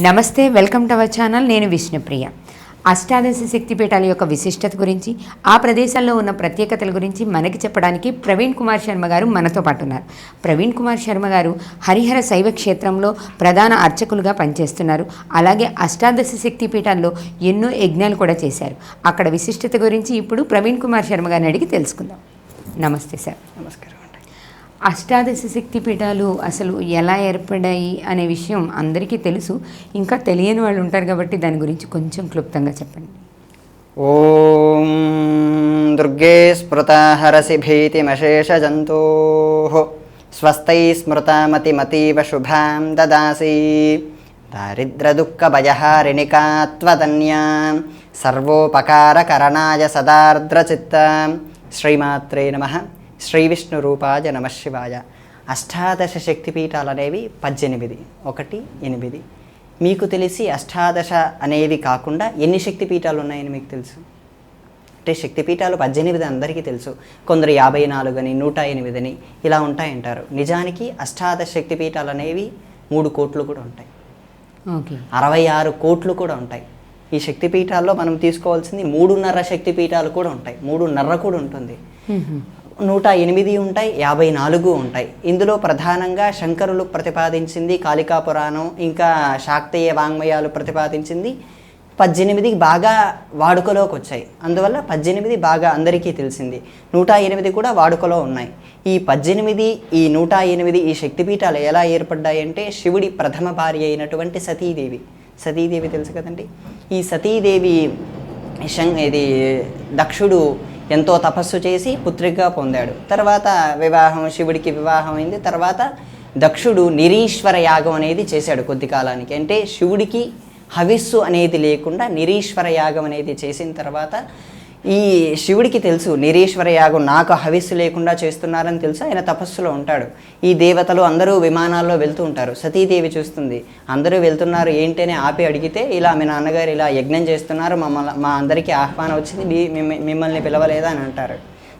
నమస్తే, welcome to our channel. నేను విష్ణుప్రియ. అష్టాదశ శక్తిపీఠాల యొక్క విశిష్టత గురించి, ఆ ప్రదేశాల్లో ఉన్న ప్రత్యేకతల గురించి మనకి చెప్పడానికి ప్రవీణ్ కుమార్ శర్మ గారు మనతో పాటు ఉన్నారు. ప్రవీణ్ కుమార్ శర్మ గారు హరిహర శైవ క్షేత్రంలో ప్రధాన అర్చకులుగా పనిచేస్తున్నారు. అలాగే అష్టాదశ శక్తిపీఠాల్లో ఎన్నో యజ్ఞాలు కూడా చేశారు. అక్కడ విశిష్టత గురించి ఇప్పుడు ప్రవీణ్ కుమార్ శర్మ గారిని అడిగి తెలుసుకుందాం. నమస్తే సార్. నమస్కారం. అష్టాదశ శక్తిపీఠాలు అసలు ఎలా ఏర్పడాయి అనే విషయం అందరికీ తెలుసు. ఇంకా తెలియని వాళ్ళు ఉంటారు కాబట్టి దాని గురించి కొంచెం క్లుప్తంగా చెప్పండి. ఓం దుర్గే స్మృతా హరసి భీతిమశేష జంతో స్వస్థై స్మృతామతిమతీవ శుభాం దదాసి దారిద్ర దుఃఖ భయహారిణికాత్వదన్యా సర్వోపకారకరణాయ సదార్ద్రచిత్త. శ్రీమాత్రే నమః. శ్రీ విష్ణు రూపాయ నమ శివాయ. అష్టాదశ శక్తిపీఠాలు అనేవి 18, 1, 8. మీకు తెలిసి అష్టాదశ అనేవి కాకుండా ఎన్ని శక్తిపీఠాలు ఉన్నాయని మీకు తెలుసు? అంటే శక్తిపీఠాలు 18 అందరికీ తెలుసు. కొందరు 54 అని 108 అని ఇలా ఉంటాయంటారు. నిజానికి అష్టాదశ శక్తిపీఠాలు అనేవి 3 కోట్లు కూడా ఉంటాయి. 66 కోట్లు కూడా ఉంటాయి. ఈ శక్తిపీఠాల్లో మనం తీసుకోవాల్సింది 3.5 శక్తిపీఠాలు కూడా ఉంటాయి. 3.5 కూడా ఉంటుంది. 108 ఉంటాయి, 54 ఉంటాయి. ఇందులో ప్రధానంగా శంకరులు ప్రతిపాదించింది కాళికా పురాణం, ఇంకా శాక్తేయ వాంగ్మయాలు ప్రతిపాదించింది 18 బాగా వాడుకలోకి వచ్చాయి. అందువల్ల 18 బాగా అందరికీ తెలిసింది. 108 కూడా వాడుకలో ఉన్నాయి. ఈ 18, ఈ 108 ఈ శక్తిపీఠాలు ఎలా ఏర్పడ్డాయి అంటే శివుడి ప్రథమ భార్య అయినటువంటి సతీదేవి. సతీదేవి తెలుసు కదండి. ఈ సతీదేవి ఇది దక్షుడు ఎంతో తపస్సు చేసి పుత్రికగా పొందాడు. తర్వాత శివుడికి వివాహం అయింది. తర్వాత దక్షుడు నిరీశ్వర యాగం అనేది చేశాడు కొద్ది కాలానికి. అంటే శివుడికి హవిస్సు అనేది లేకుండా నిరీశ్వర యాగం అనేది చేసిన తర్వాత ఈ శివుడికి తెలుసు నిరీశ్వర యాగం నాకు హవిస్సు లేకుండా చేస్తున్నారని తెలుసు. ఆయన తపస్సులో ఉంటాడు. ఈ దేవతలు అందరూ విమానాల్లో వెళ్తూ ఉంటారు. సతీదేవి చూస్తుంది, అందరూ వెళ్తున్నారు ఏంటని ఆపి అడిగితే ఇలా మీ నాన్నగారు ఇలా యజ్ఞం చేస్తున్నారు, మా అందరికీ ఆహ్వానం వచ్చింది, మిమ్మల్ని పిలవలేదా అని అంటారు.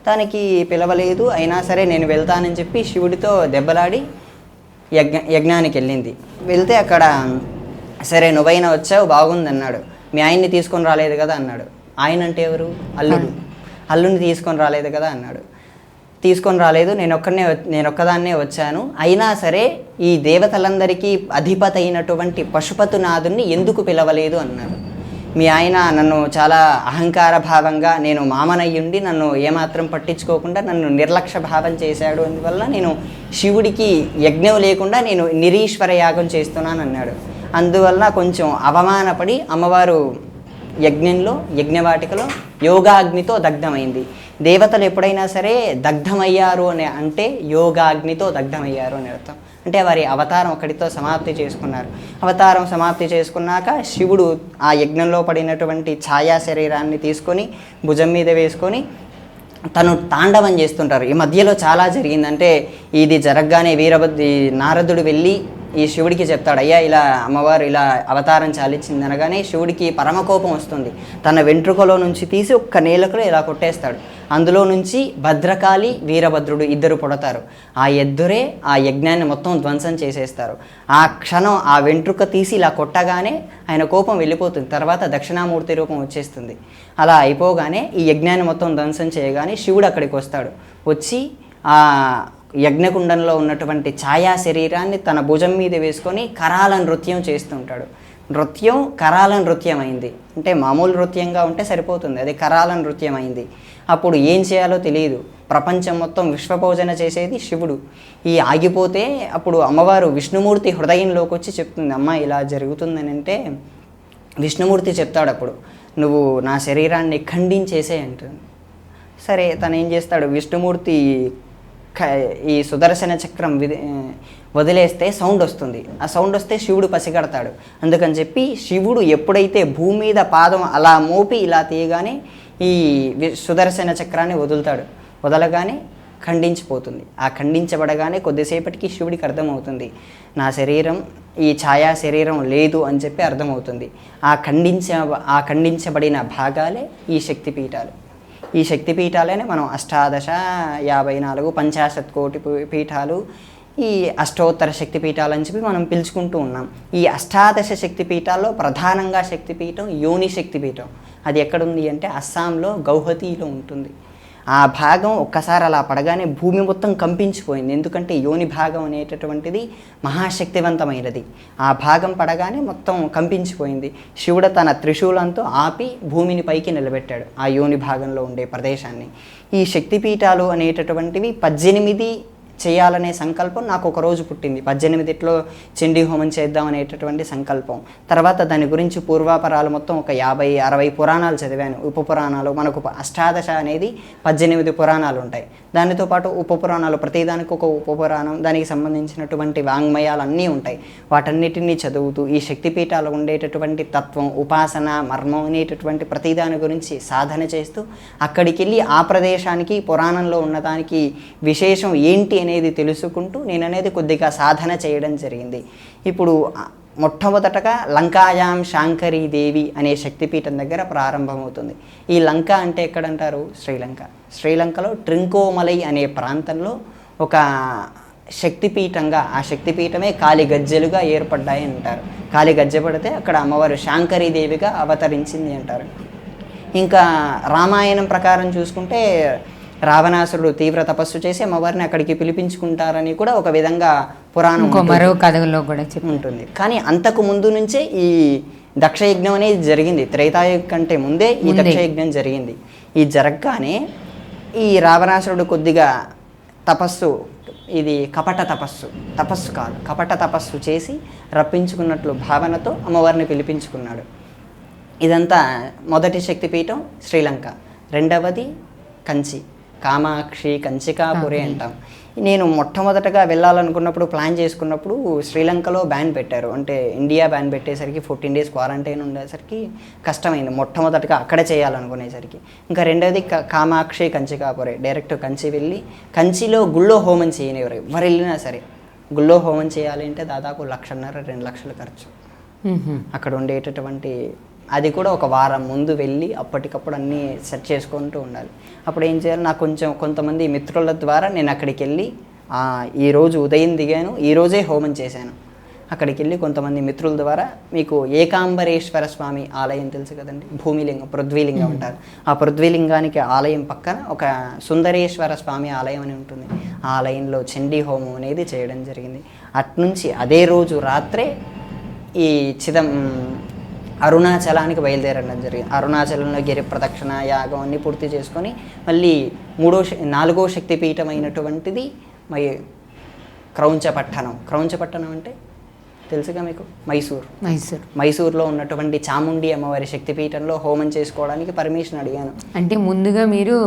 దానికి పిలవలేదు, అయినా సరే నేను వెళ్తానని చెప్పి శివుడితో దెబ్బలాడి యజ్ఞానికి వెళ్ళింది. వెళ్తే అక్కడ సరే నువ్వైనా వచ్చావు బాగుంది అన్నాడు. మీ ఆయన్ని తీసుకొని రాలేదు కదా అన్నాడు. ఆయన అంటే ఎవరు? అల్లుడు. అల్లుని తీసుకొని రాలేదు కదా అన్నాడు. తీసుకొని రాలేదు, నేను ఒక్కదాన్నే వచ్చాను. అయినా సరే ఈ దేవతలందరికీ అధిపతి అయినటువంటి పశుపతినాథుని ఎందుకు పిలవలేదు అన్నారు. మీ ఆయన నన్ను చాలా అహంకార భావంగా, నేను మామనయ్యుండి నన్ను ఏమాత్రం పట్టించుకోకుండా నన్ను నిర్లక్ష్య భావం చేశాడు. అందువల్ల నేను శివుడికి యజ్ఞం లేకుండా నేను నిరీశ్వర యాగం చేస్తున్నాను అన్నాడు. అందువల్ల కొంచెం అవమానపడి అమ్మవారు యజ్ఞవాటికలో యోగాగ్నితో దగ్ధమైంది. దేవతలు ఎప్పుడైనా సరే దగ్ధమయ్యారు అని అంటే యోగాగ్నితో దగ్ధమయ్యారు అని అర్థం. అంటే వారి అవతారం ఒకటితో సమాప్తి చేసుకున్నారు. అవతారం సమాప్తి చేసుకున్నాక శివుడు ఆ యజ్ఞంలో పడినటువంటి ఛాయా శరీరాన్ని తీసుకొని భుజం మీద వేసుకొని తను తాండవం చేస్తుంటారు. ఈ మధ్యలో చాలా జరిగిందంటే ఇది జరగగానే నారదుడు వెళ్ళి ఈ శివుడికి చెప్తాడు, అయ్యా ఇలా అమ్మవారు ఇలా అవతారం చాలిచ్చింది అనగానే శివుడికి పరమకోపం వస్తుంది. తన వెంట్రుకలో నుంచి తీసి ఒక్క నేలకు ఇలా కొట్టేస్తాడు. అందులో నుంచి భద్రకాళి, వీరభద్రుడు ఇద్దరు పుడతారు. ఆ ఇద్దరే ఆ యజ్ఞాన్ని మొత్తం ధ్వంసం చేసేస్తారు. ఆ క్షణం ఆ వెంట్రుక తీసి ఇలా కొట్టగానే ఆయన కోపం వెళ్ళిపోతుంది. తర్వాత దక్షిణామూర్తి రూపం వచ్చేస్తుంది. అలా అయిపోగానే ఈ యజ్ఞాన్ని మొత్తం ధ్వంసం చేయగానే శివుడు అక్కడికి వస్తాడు. వచ్చి ఆ యజ్ఞకుండంలో ఉన్నటువంటి ఛాయా శరీరాన్ని తన భుజం మీద వేసుకొని కరాల నృత్యం చేస్తుంటాడు. నృత్యం కరాల నృత్యం అయింది. అంటే మామూలు నృత్యంగా ఉంటే సరిపోతుంది, అది కరాల నృత్యం అయింది. అప్పుడు ఏం చేయాలో తెలియదు. ప్రపంచం మొత్తం విశ్వభోజన చేసేది శివుడు. ఈ ఆగిపోతే అప్పుడు అమ్మవారు విష్ణుమూర్తి హృదయంలోకి వచ్చి చెప్తుంది, అమ్మ ఇలా జరుగుతుందని. అంటే విష్ణుమూర్తి చెప్తాడు, అప్పుడు నువ్వు నా శరీరాన్ని ఖండించేసే అంటుంది. సరే తను ఏం చేస్తాడు, విష్ణుమూర్తి ఈ సుదర్శన చక్రం వదిలేస్తే సౌండ్ వస్తుంది. ఆ సౌండ్ వస్తే శివుడు పసిగడతాడు. అందుకని చెప్పి శివుడు ఎప్పుడైతే భూమి మీద పాదం అలా మోపి ఇలా తీయగానే ఈ సుదర్శన చక్రాన్ని వదులుతాడు. వదలగానే ఖండించిపోతుంది. ఆ ఖండించబడగానే కొద్దిసేపటికి శివుడికి అర్థమవుతుంది, నా శరీరం ఈ ఛాయా శరీరం లేదు అని చెప్పి అర్థమవుతుంది. ఆ ఖండించబడిన భాగాలే ఈ శక్తిపీఠాలు. ఈ శక్తిపీఠాలనే మనం 18, 54, 50 కోటి పీఠాలు ఈ అష్టోత్తర శక్తిపీఠాలు అని చెప్పి మనం పిలుచుకుంటూ ఉన్నాం. ఈ అష్టాదశ శక్తిపీఠాల్లో ప్రధానంగా శక్తిపీఠం యోని శక్తిపీఠం. అది ఎక్కడుంది అంటే అస్సాంలో గౌహతిలో ఉంటుంది. ఆ భాగం ఒక్కసారి అలా పడగానే భూమి మొత్తం కంపించిపోయింది. ఎందుకంటే యోని భాగం అనేటటువంటిది మహాశక్తివంతమైనది. ఆ భాగం పడగానే మొత్తం కంపించిపోయింది. శివుడు తన త్రిశూలంతో ఆపి భూమిని పైకి నిలబెట్టాడు ఆ యోని భాగంలో ఉండే ప్రదేశాన్ని. ఈ శక్తిపీఠాలు అనేటటువంటివి 18 చేయాలనే సంకల్పం నాకు ఒక రోజు పుట్టింది. 18 చండీ హోమం చేద్దాం అనేటటువంటి సంకల్పం. తర్వాత దాని గురించి పూర్వాపరాలు మొత్తం ఒక 50-60 పురాణాలు చదివాను. ఉప పురాణాలు మనకు అష్టాదశ అనేది 18 పురాణాలు ఉంటాయి. దానితో పాటు ఉప పురాణాలు ప్రతిదానికి ఒక ఉప పురాణం, దానికి సంబంధించినటువంటి వాంగ్మయాలు అన్నీ ఉంటాయి. వాటన్నిటినీ చదువుతూ ఈ శక్తిపీఠాలు ఉండేటటువంటి తత్వం, ఉపాసన, మర్మం అనేటటువంటి ప్రతిదాని గురించి సాధన చేస్తూ అక్కడికి వెళ్ళి ఆ ప్రదేశానికి పురాణంలో ఉన్నదానికి విశేషం ఏంటి అనేది తెలుసుకుంటూ నేను అనేది కొద్దిగా సాధన చేయడం జరిగింది. ఇప్పుడు మొట్టమొదటగా లంకాయాం శాంకరీ దేవి అనే శక్తిపీఠం దగ్గర ప్రారంభమవుతుంది. ఈ లంక అంటే ఎక్కడంటారు? శ్రీలంక. శ్రీలంకలో ట్రింకోమలై అనే ప్రాంతంలో ఒక శక్తిపీఠంగా, ఆ శక్తిపీఠమే కాలిగజ్జెలుగా ఏర్పడ్డాయి అంటారు. కాలిగజ్జె పడితే అక్కడ అమ్మవారు శాంకరీ దేవిగా అవతరించింది అంటారు. ఇంకా రామాయణం ప్రకారం చూసుకుంటే రావణాసురుడు తీవ్ర తపస్సు చేసి అమ్మవారిని అక్కడికి పిలిపించుకుంటారని కూడా ఒక విధంగా పురాణం మరో కథలో కూడా ఉంటుంది. కానీ అంతకు ముందు నుంచే ఈ దక్షయజ్ఞం అనేది జరిగింది. త్రేతాయుగం కంటే ముందే ఈ దక్షయజ్ఞం జరిగింది. ఈ జరగగానే ఈ రావణాసురుడు కొద్దిగా తపస్సు, ఇది తపస్సు కాదు, కపట తపస్సు చేసి రప్పించుకున్నట్లు భావనతో అమ్మవారిని పిలిపించుకున్నాడు. ఇదంతా మొదటి శక్తిపీఠం శ్రీలంక. రెండవది కంచి, కామాక్షి, కంచికాపురి అంటాం. నేను మొట్టమొదటగా వెళ్ళాలనుకున్నప్పుడు, ప్లాన్ చేసుకున్నప్పుడు శ్రీలంకలో బ్యాన్ పెట్టారు. అంటే ఇండియా బ్యాన్ పెట్టేసరికి 14 days క్వారంటైన్ ఉండేసరికి కష్టమైంది. మొట్టమొదటిగా అక్కడ చేయాలనుకునేసరికి ఇంకా రెండవది కామాక్షి, కంచికాపురి. డైరెక్ట్ కంచి వెళ్ళి కంచిలో గుళ్ళో హోమం చేయనివారు. ఎవరు వెళ్ళినా సరే గుళ్ళో హోమం చేయాలి అంటే దాదాపు 1,50,000-2 లక్షలు ఖర్చు. అక్కడ ఉండేటటువంటి అది కూడా ఒక వారం ముందు వెళ్ళి అప్పటికప్పుడు అన్నీ సెట్ చేసుకుంటూ ఉండాలి. అప్పుడు ఏం చేయాలి, నాకు కొంతమంది మిత్రుల ద్వారా నేను అక్కడికి వెళ్ళి ఈరోజు ఉదయం దిగాను, ఈరోజే హోమం చేశాను. అక్కడికి వెళ్ళి కొంతమంది మిత్రుల ద్వారా, మీకు ఏకాంబరేశ్వర స్వామి ఆలయం తెలుసు కదండి, భూమిలింగం, పృథ్వీలింగం అంటారు. ఆ పృథ్వీలింగానికి ఆలయం పక్కన ఒక సుందరేశ్వర స్వామి ఆలయం అని ఉంటుంది. ఆ ఆలయంలో చండీ హోమం అనేది చేయడం జరిగింది. అట్నుంచి అదే రోజు రాత్రే ఈ అరుణాచలానికి బయలుదేరడం జరిగింది. అరుణాచలంలో గిరి ప్రదక్షిణ యాగం అన్నీ పూర్తి చేసుకొని మళ్ళీ 4వ శక్తిపీఠం అయినటువంటిది క్రౌంచపట్టణం అంటే తెలుసుగా మీకు, మైసూర్లో ఉన్నటువంటి చాముండి అమ్మవారి శక్తిపీఠంలో హోమం చేసుకోవడానికి పర్మిషన్ అడిగాను. అంటే ముందుగా మీరు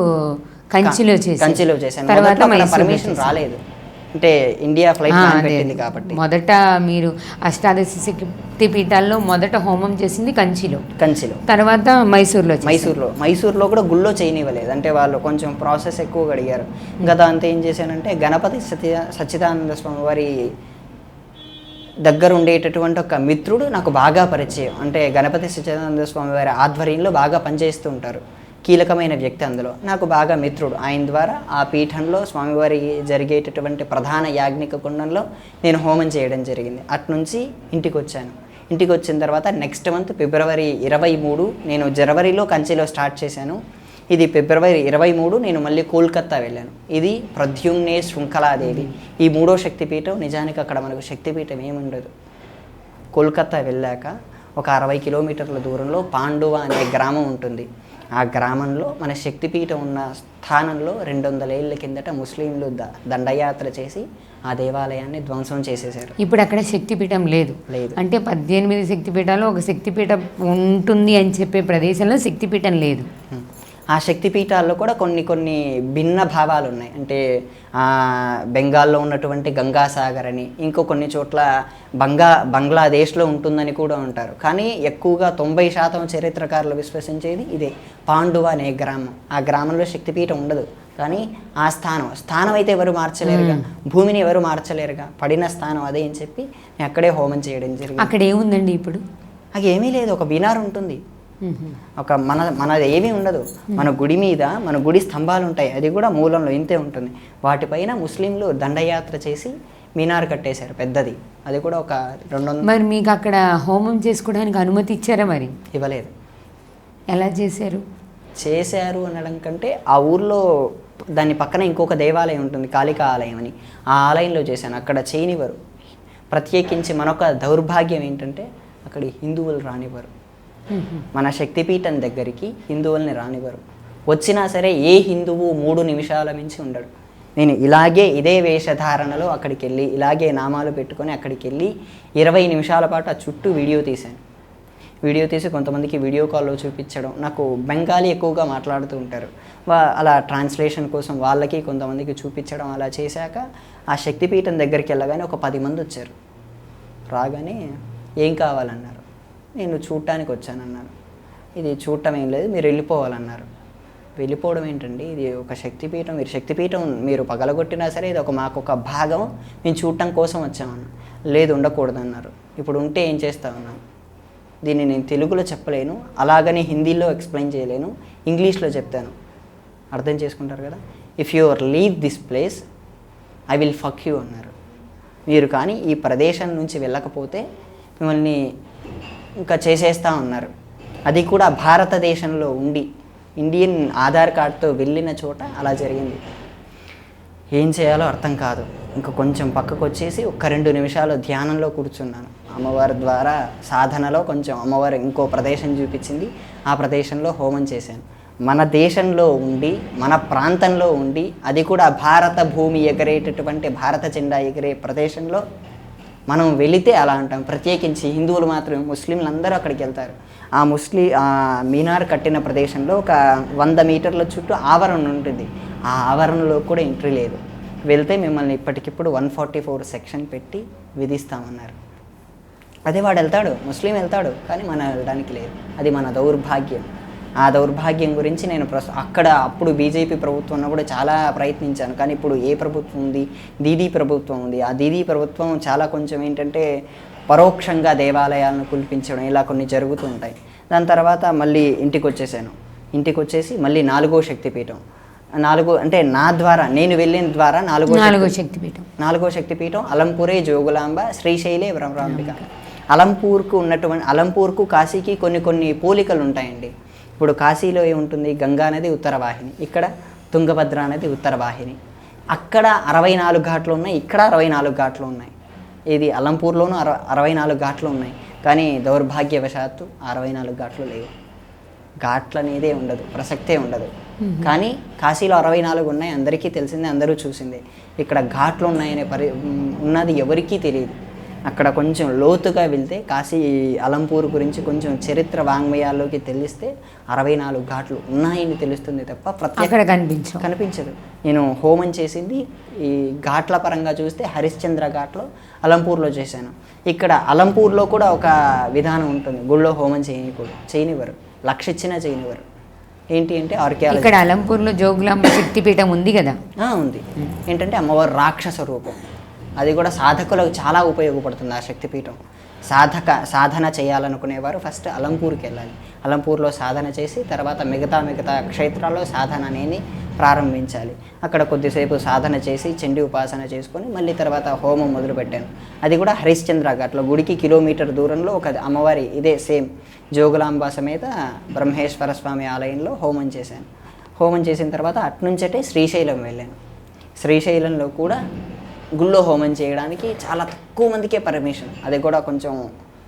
కంచిలో చేశాను. తర్వాత పర్మిషన్ రాలేదు, అంటే ఇండియా ఫ్లైట్ పెట్టింది కాబట్టి. మొదట మీరు అష్టాదశ శక్తిపీఠాల్లో మొదట హోమం చేసింది కంచిలో, తర్వాత మైసూర్లో కూడా గుళ్ళో చేయనివ్వలేదు. అంటే వాళ్ళు కొంచెం ప్రాసెస్ ఎక్కువగా అడిగారు. ఇంకా దాంతో ఏం చేశానంటే గణపతి సచ్చిదానంద స్వామి వారి దగ్గర ఉండేటటువంటి ఒక మిత్రుడు నాకు బాగా పరిచయం. అంటే గణపతి సచ్చిదానంద స్వామి వారి ఆధ్వర్యంలో బాగా పనిచేస్తూ ఉంటారు, కీలకమైన వ్యక్తి. అందులో నాకు బాగా మిత్రుడు. ఆయన ద్వారా ఆ పీఠంలో స్వామివారి జరిగేటటువంటి ప్రధాన యాజ్ఞిక కుండంలో నేను హోమం చేయడం జరిగింది. అట్నుంచి ఇంటికి వచ్చాను. ఇంటికి వచ్చిన తర్వాత నెక్స్ట్ మంత్ ఫిబ్రవరి 23 నేను జనవరిలో కంచిలో స్టార్ట్ చేశాను. ఇది ఫిబ్రవరి 23 నేను మళ్ళీ కోల్కత్తా వెళ్ళాను. ఇది ప్రద్యుమ్నే శృంఖలాదేవి. ఈ 3వ శక్తిపీఠం. నిజానికి అక్కడ మనకు శక్తిపీఠం ఏముండదు. కోల్కత్తా వెళ్ళాక ఒక 60 కిలోమీటర్ల దూరంలో పాండువ అనే గ్రామం ఉంటుంది. ఆ గ్రామంలో మన శక్తిపీఠం ఉన్న స్థానంలో 200 ఏళ్ల కిందట ముస్లింలు దండయాత్ర చేసి ఆ దేవాలయాన్ని ధ్వంసం చేసేసారు. ఇప్పుడు అక్కడ శక్తిపీఠం లేదు. అంటే 18 శక్తిపీఠాలు ఒక శక్తిపీఠం ఉంటుంది అని చెప్పే ప్రదేశంలో శక్తిపీఠం లేదు. ఆ శక్తిపీఠాల్లో కూడా కొన్ని భిన్న భావాలు ఉన్నాయి. అంటే బెంగాల్లో ఉన్నటువంటి గంగాసాగర్ అని, ఇంకో కొన్ని చోట్ల బంగ్లాదేశ్లో ఉంటుందని కూడా ఉంటారు. కానీ ఎక్కువగా 90% చరిత్రకారులు విశ్వసించేది ఇదే పాండువ అనే గ్రామం. ఆ గ్రామంలో శక్తిపీఠం ఉండదు, కానీ ఆ స్థానం అయితే ఎవరు మార్చలేరుగా, భూమిని ఎవరు మార్చలేరుగా, పడిన స్థానం అదే అని చెప్పి అక్కడే హోమం చేయడం జరిగింది. అక్కడ ఏముందండి ఇప్పుడు? అది ఏమీ లేదు, ఒక బినార్ ఉంటుంది. ఒక మనది ఏమీ ఉండదు. మన గుడి మీద మన గుడి స్తంభాలు ఉంటాయి, అది కూడా మూలంలో ఇంతే ఉంటుంది. వాటిపైన ముస్లింలు దండయాత్ర చేసి మీనార్ కట్టేశారు పెద్దది, అది కూడా ఒక 200. మరి మీకు అక్కడ హోమం చేసుకోవడానికి అనుమతి ఇచ్చారా మరి? ఇవ్వలేదు. ఎలా చేశారు? చేశారు అనడం కంటే ఆ ఊర్లో దాని పక్కన ఇంకొక దేవాలయం ఉంటుంది, కాళికా ఆలయం అని, ఆ ఆలయంలో చేశాను. అక్కడ చేయనివ్వరు. ప్రత్యేకించి మనొక దౌర్భాగ్యం ఏంటంటే అక్కడ హిందువులు రానివ్వరు. మన శక్తిపీఠం దగ్గరికి హిందువుల్ని రానివ్వరు. వచ్చినా సరే ఏ హిందువు 3 నిమిషాల మించి ఉండడు. నేను ఇలాగే ఇదే వేషధారణలో అక్కడికి వెళ్ళి ఇలాగే నామాలు పెట్టుకొని అక్కడికి వెళ్ళి 20 నిమిషాల పాటు ఆ చుట్టూ వీడియో తీశాను. వీడియో తీసి కొంతమందికి వీడియో కాల్లో చూపించడం. నాకు బెంగాలీ ఎక్కువగా మాట్లాడుతూ ఉంటారు, అలా ట్రాన్స్లేషన్ కోసం వాళ్ళకి కొంతమందికి చూపించడం. అలా చేశాక ఆ శక్తిపీఠం దగ్గరికి వెళ్ళగానే ఒక 10 మంది వచ్చారు. రాగానే ఏం కావాలన్నారు. నేను చూడటానికి వచ్చానన్నాను. ఇది చూడటం ఏం లేదు, మీరు వెళ్ళిపోవాలన్నారు. వెళ్ళిపోవడం ఏంటండి, ఇది ఒక శక్తిపీఠం, మీరు శక్తిపీఠం మీరు పగలగొట్టినా సరే ఇది మాకు ఒక భాగం, మేము చూడటం కోసం వచ్చామన్నా. లేదు, ఉండకూడదు అన్నారు. ఇప్పుడు ఉంటే ఏం చేస్తామన్నాను. దీన్ని నేను తెలుగులో చెప్పలేను, అలాగని హిందీలో ఎక్స్ప్లెయిన్ చేయలేను, ఇంగ్లీష్లో చెప్తాను, అర్థం చేసుకుంటారు కదా. If you leave this place I will fuck you అన్నారు. మీరు కానీ ఈ ప్రదేశం నుంచి వెళ్ళకపోతే మిమ్మల్ని ఇంకా చేసేస్తా ఉన్నారు. అది కూడా భారతదేశంలో ఉండి ఇండియన్ ఆధార్ కార్డుతో వెళ్ళిన చోట అలా జరిగింది. ఏం చేయాలో అర్థం కాదు. ఇంకా కొంచెం పక్కకు వచ్చేసి ఒక 2 నిమిషాలు ధ్యానంలో కూర్చున్నాను. అమ్మవారి ద్వారా సాధనలో కొంచెం అమ్మవారు ఇంకో ప్రదేశం చూపించింది, ఆ ప్రదేశంలో హోమం చేశాను. మన దేశంలో ఉండి మన ప్రాంతంలో ఉండి అది కూడా భారత భూమి ఎగరేటటువంటి భారత జెండా ఎగిరే ప్రదేశంలో మనం వెళితే అలా అంటాం. ప్రత్యేకించి హిందువులు మాత్రమే, ముస్లింలు అందరూ అక్కడికి వెళ్తారు. ఆ మీనార్ కట్టిన ప్రదేశంలో ఒక 100 మీటర్ల చుట్టూ ఆవరణ ఉంటుంది. ఆ ఆవరణలో కూడా ఎంట్రీ లేదు. వెళ్తే మిమ్మల్ని ఇప్పటికిప్పుడు 144 సెక్షన్ పెట్టి విధిస్తామన్నారు. అదే వాడు వెళ్తాడు, ముస్లిం వెళ్తాడు, కానీ మనం వెళ్ళడానికి లేదు. అది మన దౌర్భాగ్యం. ఆ దౌర్భాగ్యం గురించి నేను అప్పుడు బీజేపీ ప్రభుత్వం ఉన్న కూడా చాలా ప్రయత్నించాను. కానీ ఇప్పుడు ఏ ప్రభుత్వం ఉంది, దీదీ ప్రభుత్వం ఉంది. ఆ దీదీ ప్రభుత్వం చాలా కొంచెం ఏంటంటే పరోక్షంగా దేవాలయాలను కుల్పించడం ఇలా కొన్ని జరుగుతూ ఉంటాయి. దాని తర్వాత మళ్ళీ ఇంటికి వచ్చేసాను. ఇంటికి వచ్చేసి మళ్ళీ 4వ శక్తిపీఠం, 4 అంటే నా ద్వారా నేను వెళ్ళిన ద్వారా 4వ శక్తిపీఠం అలంపూరే జోగులాంబ శ్రీశైలే భ్రమరాంబిక. అలంపూర్కు కాశీకి కొన్ని పోలికలు ఉంటాయండి. ఇప్పుడు కాశీలో ఏముంటుంది, గంగా నది ఉత్తర వాహిని, ఇక్కడ తుంగభద్ర నది ఉత్తర వాహిని. అక్కడ 64 ఘాట్లు ఉన్నాయి, ఇక్కడ 64 ఘాట్లు ఉన్నాయి. ఇది అలంపూర్లోనూ 64 ఘాట్లు ఉన్నాయి. కానీ దౌర్భాగ్యవశాత్తు 64 ఘాట్లు లేవు. ఘాట్లు అనేదే ఉండదు, ప్రసక్తే ఉండదు. కానీ కాశీలో 64 ఉన్నాయి, అందరికీ తెలిసిందే, అందరూ చూసిందే. ఇక్కడ ఘాట్లు ఉన్నాయనే ఉన్నది ఎవరికీ తెలియదు. అక్కడ కొంచెం లోతుగా వెళ్తే కాశీ అలంపూర్ గురించి కొంచెం చరిత్ర వాంగ్మయాల్లోకి తెలిస్తే 64 ఘాట్లు ఉన్నాయని తెలుస్తుంది తప్ప ప్రత్యేక కనిపించదు. నేను హోమం చేసింది ఈ ఘాట్ల పరంగా చూస్తే హరిశ్చంద్ర ఘాట్లో అలంపూర్లో చేశాను. ఇక్కడ అలంపూర్లో కూడా ఒక విధానం ఉంటుంది, గుళ్ళో హోమం చేయనివ్వరు, లక్షిచ్చినా చేయనివ్వరు. ఏంటి అంటే ఆర్కియాలజీ. ఇక్కడ అలంపూర్లో జోగులాంబ శక్తిపీఠం ఉంది కదా. ఉంది. ఏంటంటే అమ్మవారు రాక్షస రూపం. అది కూడా సాధకులకు చాలా ఉపయోగపడుతుంది ఆ శక్తిపీఠం. సాధన చేయాలనుకునేవారు ఫస్ట్ అలంపూర్కి వెళ్ళాలి. అలంపూర్లో సాధన చేసి తర్వాత మిగతా క్షేత్రాల్లో సాధన అనేది ప్రారంభించాలి. అక్కడ కొద్దిసేపు సాధన చేసి చండీ ఉపాసన చేసుకొని మళ్ళీ తర్వాత హోమం మొదలుపెట్టాను. అది కూడా హరిశ్చంద్ర ఘాట్లో గుడికి కిలోమీటర్ దూరంలో ఒక అమ్మవారి ఇదే సేమ్ జోగులాంబ సమేత బ్రహ్మేశ్వర స్వామి ఆలయంలో హోమం చేశాను. హోమం చేసిన తర్వాత అట్నుంచటే శ్రీశైలం వెళ్ళాను. శ్రీశైలంలో కూడా గుళ్ళో హోమం చేయడానికి చాలా తక్కువ మందికే పర్మిషన్. అది కూడా కొంచెం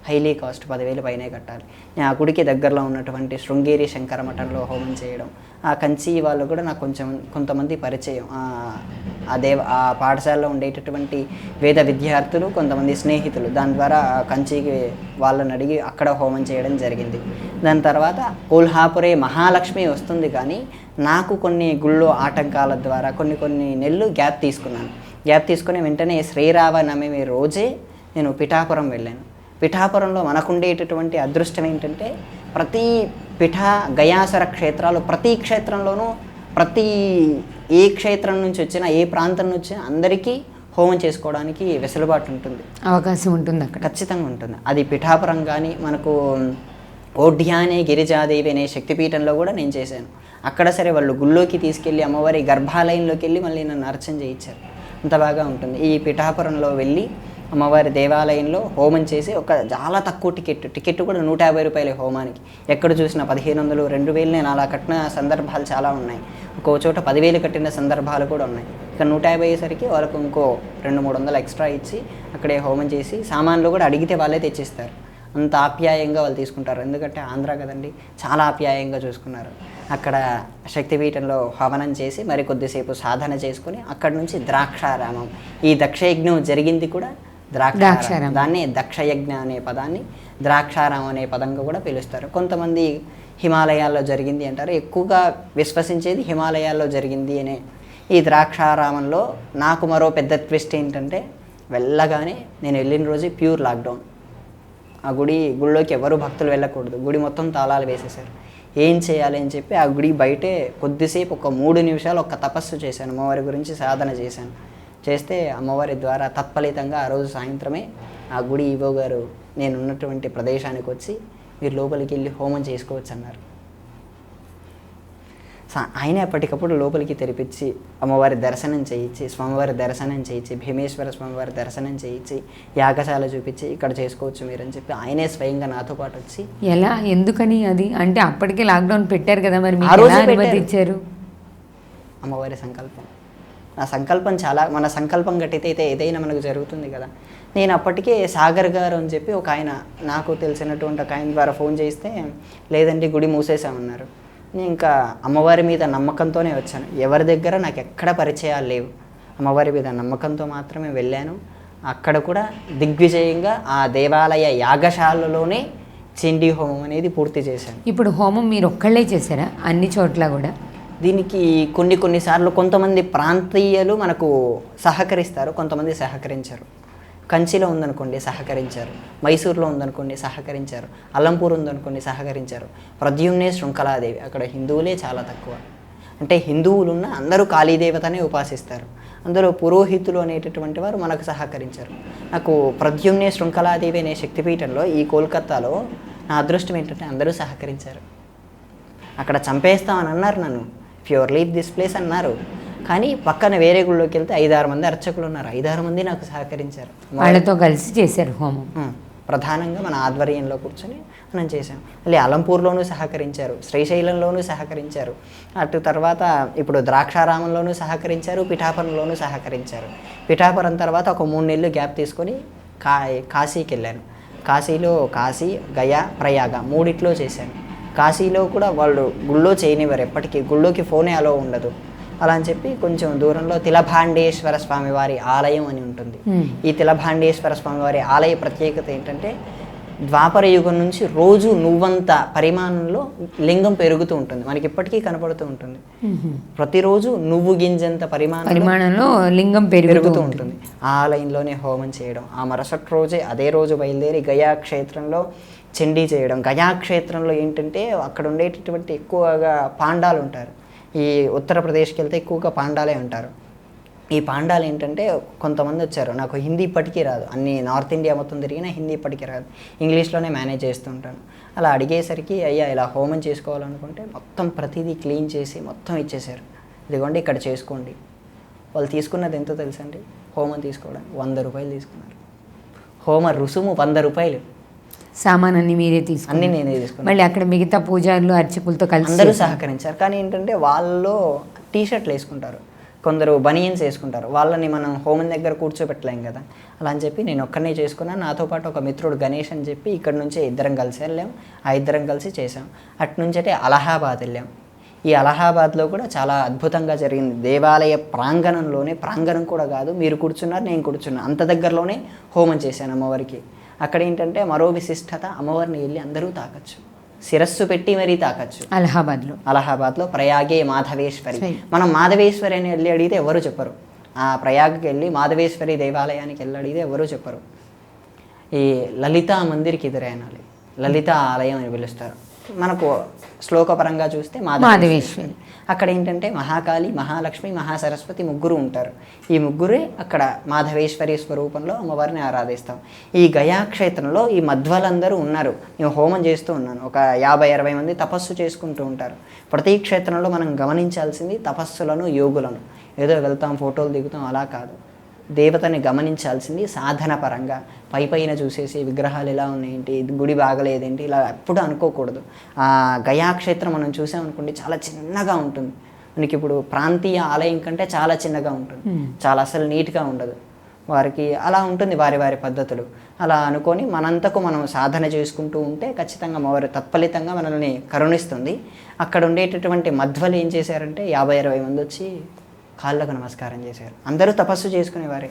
హైలీ కాస్ట్, 10,000 పైనే కట్టాలి. నేను ఆ గుడికి దగ్గరలో ఉన్నటువంటి శృంగేరి శంకర మఠంలో హోమం చేయడం, ఆ కంచి వాళ్ళు కూడా నాకు కొంతమంది పరిచయం. ఆ పాఠశాలలో ఉండేటటువంటి వేద విద్యార్థులు, కొంతమంది స్నేహితులు, దాని ద్వారా కంచికి వాళ్ళని అడిగి అక్కడ హోమం చేయడం జరిగింది. దాని తర్వాత కోల్హాపురే మహాలక్ష్మి వస్తుంది, కానీ నాకు కొన్ని గుళ్ళో ఆటంకాల ద్వారా కొన్ని నెలలు గ్యాప్ తీసుకుని వెంటనే శ్రీరామనవమి రోజే నేను పిఠాపురం వెళ్ళాను. పిఠాపురంలో మనకుండేటటువంటి అదృష్టం ఏంటంటే ప్రతి గయాసర క్షేత్రాలు ప్రతి క్షేత్రంలోనూ ఏ క్షేత్రం నుంచి వచ్చినా ఏ ప్రాంతం నుంచి అందరికీ హోమం చేసుకోవడానికి వెసులుబాటు ఉంటుంది, అవకాశం ఉంటుంది, అక్కడ ఖచ్చితంగా ఉంటుంది. అది పిఠాపురం కానీ మనకు ఓఢ్యానే గిరిజాదేవి అనే శక్తిపీఠంలో కూడా నేను చేశాను. అక్కడ సరే వాళ్ళు గుళ్ళోకి తీసుకెళ్ళి అమ్మవారి గర్భాలయంలోకి వెళ్ళి మళ్ళీ నన్ను అర్చన చేయించారు. అంత బాగా ఉంటుంది. ఈ పిఠాపురంలో వెళ్ళి అమ్మవారి దేవాలయంలో హోమం చేసి చాలా తక్కువ టికెట్ కూడా 150 రూపాయలే హోమానికి. ఎక్కడ చూసినా 1500, 2000 నేను అలా కట్టిన సందర్భాలు చాలా ఉన్నాయి. ఒక్కో చోట 10,000 కట్టిన సందర్భాలు కూడా ఉన్నాయి. ఇక 150 అయ్యేసరికి వాళ్ళకు ఇంకో 200-300 ఎక్స్ట్రా ఇచ్చి అక్కడే హోమం చేసి సామాన్లు కూడా అడిగితే వాళ్ళే తెచ్చిస్తారు. అంత ఆప్యాయంగా వాళ్ళు తీసుకుంటారు. ఎందుకంటే ఆంధ్ర కదండి, చాలా ఆప్యాయంగా చూసుకున్నారు. అక్కడ శక్తిపీఠంలో హవనం చేసి మరి కొద్దిసేపు సాధన చేసుకుని అక్కడి నుంచి ద్రాక్షారామం, ఈ దక్షయజ్ఞం జరిగింది కూడా ద్రాక్షారామం. దాన్ని దక్షయజ్ఞ అనే పదాన్ని ద్రాక్షారామం అనే పదంగా కూడా పిలుస్తారు. కొంతమంది హిమాలయాల్లో జరిగింది అంటారు. ఎక్కువగా విశ్వసించేది హిమాలయాల్లో జరిగింది అనే. ఈ ద్రాక్షారామంలో నాకు మరో పెద్ద ట్విస్ట్ ఏంటంటే, వెళ్ళగానే నేను వెళ్ళిన రోజు ప్యూర్ లాక్డౌన్. ఆ గుడిలోకి ఎవరు భక్తులు వెళ్ళకూడదు. గుడి మొత్తం తాళాలు వేసేశారు. ఏం చేయాలి అని చెప్పి ఆ గుడి బయటే కొద్దిసేపు ఒక 3 నిమిషాలు ఒక తపస్సు చేశాను. అమ్మవారి గురించి సాధన చేశాను. చేస్తే అమ్మవారి ద్వారా తత్ఫలితంగా ఆ రోజు సాయంత్రమే ఆ గుడి ఈవో గారు నేను ఉన్నటువంటి ప్రదేశానికి వచ్చి మీరు లోపలికి వెళ్ళి హోమం చేసుకోవచ్చు అన్నారు. ఆయన ఎప్పటికప్పుడు లోపలికి తెరిపించి అమ్మవారి దర్శనం చేయించి, స్వామివారి దర్శనం చేయించి, భీమేశ్వర స్వామివారి దర్శనం చేయించి, యాగశాల చూపించి ఇక్కడ చేసుకోవచ్చు మీరు అని చెప్పి ఆయనే స్వయంగా నాతో పాటు వచ్చి. ఎలా, ఎందుకని అది? అంటే అప్పటికే లాక్డౌన్ పెట్టారు కదా, మరి ఆ రోజు ఇచ్చారు? అమ్మవారి సంకల్పం. నా సంకల్పం చాలా, మన సంకల్పం గట్టితే ఏదైనా మనకు జరుగుతుంది కదా. నేను అప్పటికే సాగర్ గారు అని చెప్పి ఒక ఆయన, నాకు తెలిసినటువంటి ఒక ఆయన ద్వారా ఫోన్ చేస్తే లేదండి గుడి మూసేసామన్నారు. నేను ఇంకా అమ్మవారి మీద నమ్మకంతోనే వచ్చాను. ఎవరి దగ్గర నాకు ఎక్కడ పరిచయాలు లేవు. అమ్మవారి మీద నమ్మకంతో మాత్రమే వెళ్ళాను. అక్కడ కూడా దిగ్విజయంగా ఆ దేవాలయ యాగశాలలోనే చండీ హోమం అనేది పూర్తి చేశాను. ఇప్పుడు హోమం మీరు ఒక్కళ్ళే చేశారా అన్ని చోట్ల కూడా? దీనికి కొన్నిసార్లు కొంతమంది ప్రాంతీయులు మనకు సహకరిస్తారు, కొంతమంది సహకరించరు. కంచిలో ఉందనుకోండి సహకరించారు, మైసూర్లో ఉందనుకోండి సహకరించారు, అల్లంపూర్ ఉందనుకోండి సహకరించారు. ప్రద్యుమ్నే శృంఖలాదేవి, అక్కడ హిందువులే చాలా తక్కువ. అంటే హిందువులున్న అందరూ కాళీదేవతనే ఉపాసిస్తారు. అందులో పురోహితులు అనేటటువంటి వారు మనకు సహకరించారు. నాకు ప్రద్యుమ్నే శృంఖలాదేవి అనే శక్తిపీఠంలో ఈ కోల్కతాలో నా అదృష్టం ఏంటంటే అందరూ సహకరించారు. అక్కడ చంపేస్తామని అన్నారు నన్ను, ప్యూర్ లీవ్ దిస్ ప్లేస్ అన్నారు. కానీ పక్కన వేరే గుళ్ళోకి వెళ్తే 5-6 మంది అర్చకులు ఉన్నారు. 5-6 మంది నాకు సహకరించారు. వాళ్ళతో కలిసి చేశారు హోమం. ప్రధానంగా మన ఆధ్వర్యంలో కూర్చొని మనం చేసాం. మళ్ళీ అలంపూర్లోనూ సహకరించారు, శ్రీశైలంలోనూ సహకరించారు. అటు తర్వాత ఇప్పుడు ద్రాక్షారామంలోనూ సహకరించారు, పిఠాపురంలోనూ సహకరించారు. పిఠాపురం తర్వాత ఒక 3 నెలలు గ్యాప్ తీసుకొని కాశీకి వెళ్ళాను. కాశీలో కాశీ, గయా, ప్రయాగ 3 చేశాను. కాశీలో కూడా వాళ్ళు గుళ్ళో చేయనివారు, ఎప్పటికీ గుళ్ళోకి ఫోనే అలో ఉండదు. అలా అని చెప్పి కొంచెం దూరంలో తిలభాండేశ్వర స్వామి వారి ఆలయం అని ఉంటుంది. ఈ తిలభాండేశ్వర స్వామి వారి ఆలయ ప్రత్యేకత ఏంటంటే, ద్వాపర యుగం నుంచి రోజు నువ్వంత పరిమాణంలో లింగం పెరుగుతూ ఉంటుంది. మనకి ఇప్పటికీ కనపడుతూ ఉంటుంది. ప్రతిరోజు నువ్వు గింజంత పరిమాణంలో లింగం పెరుగుతూ ఉంటుంది. ఆ ఆలయంలోనే హోమం చేయడం, ఆ మరుసటి రోజే అదే రోజు బయలుదేరి గయా క్షేత్రంలో చండీ చేయడం. గయా క్షేత్రంలో ఏంటంటే అక్కడ ఉండేటటువంటి ఎక్కువగా పాండాలు ఉంటారు. ఈ ఉత్తరప్రదేశ్కి వెళ్తే ఎక్కువగా పాండాలే ఉంటారు. ఈ పాండాలు ఏంటంటే కొంతమంది వచ్చారు, నాకు హిందీ ఇప్పటికీ రాదు, అన్ని నార్త్ ఇండియా మొత్తం తిరిగినా హిందీ ఇప్పటికీ రాదు, ఇంగ్లీష్లోనే మేనేజ్ చేస్తూ ఉంటాను. అలా అడిగేసరికి అయ్యా ఇలా హోమం చేసుకోవాలనుకుంటే మొత్తం ప్రతిదీ క్లీన్ చేసి మొత్తం ఇచ్చేశారు. ఇదిగోండి ఇక్కడ చేసుకోండి. వాళ్ళు తీసుకున్నది ఎంతో తెలుసండి, హోమం తీసుకోవడానికి 100 రూపాయలు తీసుకున్నారు. హోమ రుసుము 100 రూపాయలు. సామాన్ అన్ని మీరే తీసుకుని? అన్ని నేనే తీసుకున్నాను. మళ్ళీ అక్కడ మిగతా పూజారులు అర్చకులతో కలిసి అందరూ సహకరించారు. కానీ ఏంటంటే వాళ్ళు టీషర్ట్లు వేసుకుంటారు, కొందరు బనియన్స్ వేసుకుంటారు. వాళ్ళని మనం హోమం దగ్గర కూర్చోబెట్టలేం కదా. అలా అని చెప్పి నేను ఒక్కనే చేసుకున్నాను. నాతో పాటు ఒక మిత్రుడు గణేష్ అని చెప్పి ఇక్కడ నుంచే 2 కలిసి వెళ్ళాం. ఆ 2 కలిసి చేసాం. అటు నుంచి అంటే అలహాబాద్ వెళ్ళాం. ఈ అలహాబాద్లో కూడా చాలా అద్భుతంగా జరిగింది. దేవాలయ ప్రాంగణంలోనే, ప్రాంగణం కూడా కాదు, మీరు కూర్చున్నారు నేను కూర్చున్నా, అంత దగ్గరలోనే హోమం చేశాను అమ్మవారికి. అక్కడ ఏంటంటే మరో విశిష్టత, అమ్మవారిని వెళ్ళి అందరూ తాకచ్చు, శిరస్సు పెట్టి మరీ తాకచ్చు. అలహాబాద్లో ప్రయాగే మాధవేశ్వరి. మనం మాధవేశ్వరి అని వెళ్ళి అడిగితే ఎవరు చెప్పరు. ఆ ప్రయాగకి వెళ్ళి మాధవేశ్వరి దేవాలయానికి వెళ్ళి అడిగితే ఎవరు చెప్పరు. ఈ లలితా మందిర్కి ఎదురే అనాలి, లలితా ఆలయం అని పిలుస్తారు. మనకు శ్లోకపరంగా చూస్తే మాధవేశ్వరి. అక్కడ ఏంటంటే మహాకాళి, మహాలక్ష్మి, మహాసరస్వతి 3 ఉంటారు. ఈ 3 అక్కడ మాధవేశ్వరి స్వరూపంలో అమ్మవారిని ఆరాధిస్తాం. ఈ గయాక్షేత్రంలో ఈ మధ్వలందరూ ఉన్నారు. నేను హోమం చేస్తూ ఉన్నాను. ఒక 50-60 మంది తపస్సు చేసుకుంటూ ఉంటారు. ప్రతి క్షేత్రంలో మనం గమనించాల్సింది తపస్సులను, యోగులను. ఏదో వెళ్తాం ఫోటోలు దిగుతాం అలా కాదు. దేవతని గమనించాల్సింది సాధన పరంగా. పైన చూసేసి విగ్రహాలు ఎలా ఉన్నాయేంటి, గుడి బాగలేదేంటి ఇలా ఎప్పుడు అనుకోకూడదు. ఆ గయాక్షేత్రం మనం చూసామనుకోండి చాలా చిన్నగా ఉంటుంది. మనకి ఇప్పుడు ప్రాంతీయ ఆలయం కంటే చాలా చిన్నగా ఉంటుంది, చాలా అసలు నీట్గా ఉండదు. వారికి అలా ఉంటుంది వారి వారి పద్ధతులు. అలా అనుకొని మనంతకు మనం సాధన చేసుకుంటూ ఉంటే ఖచ్చితంగా వారి తత్ఫలితంగా మనల్ని కరుణిస్తుంది. అక్కడ ఉండేటటువంటి మధ్వలు ఏం చేశారంటే 50-60 మంది వచ్చి కాళ్ళకు నమస్కారం చేశారు. అందరూ తపస్సు చేసుకునేవారే.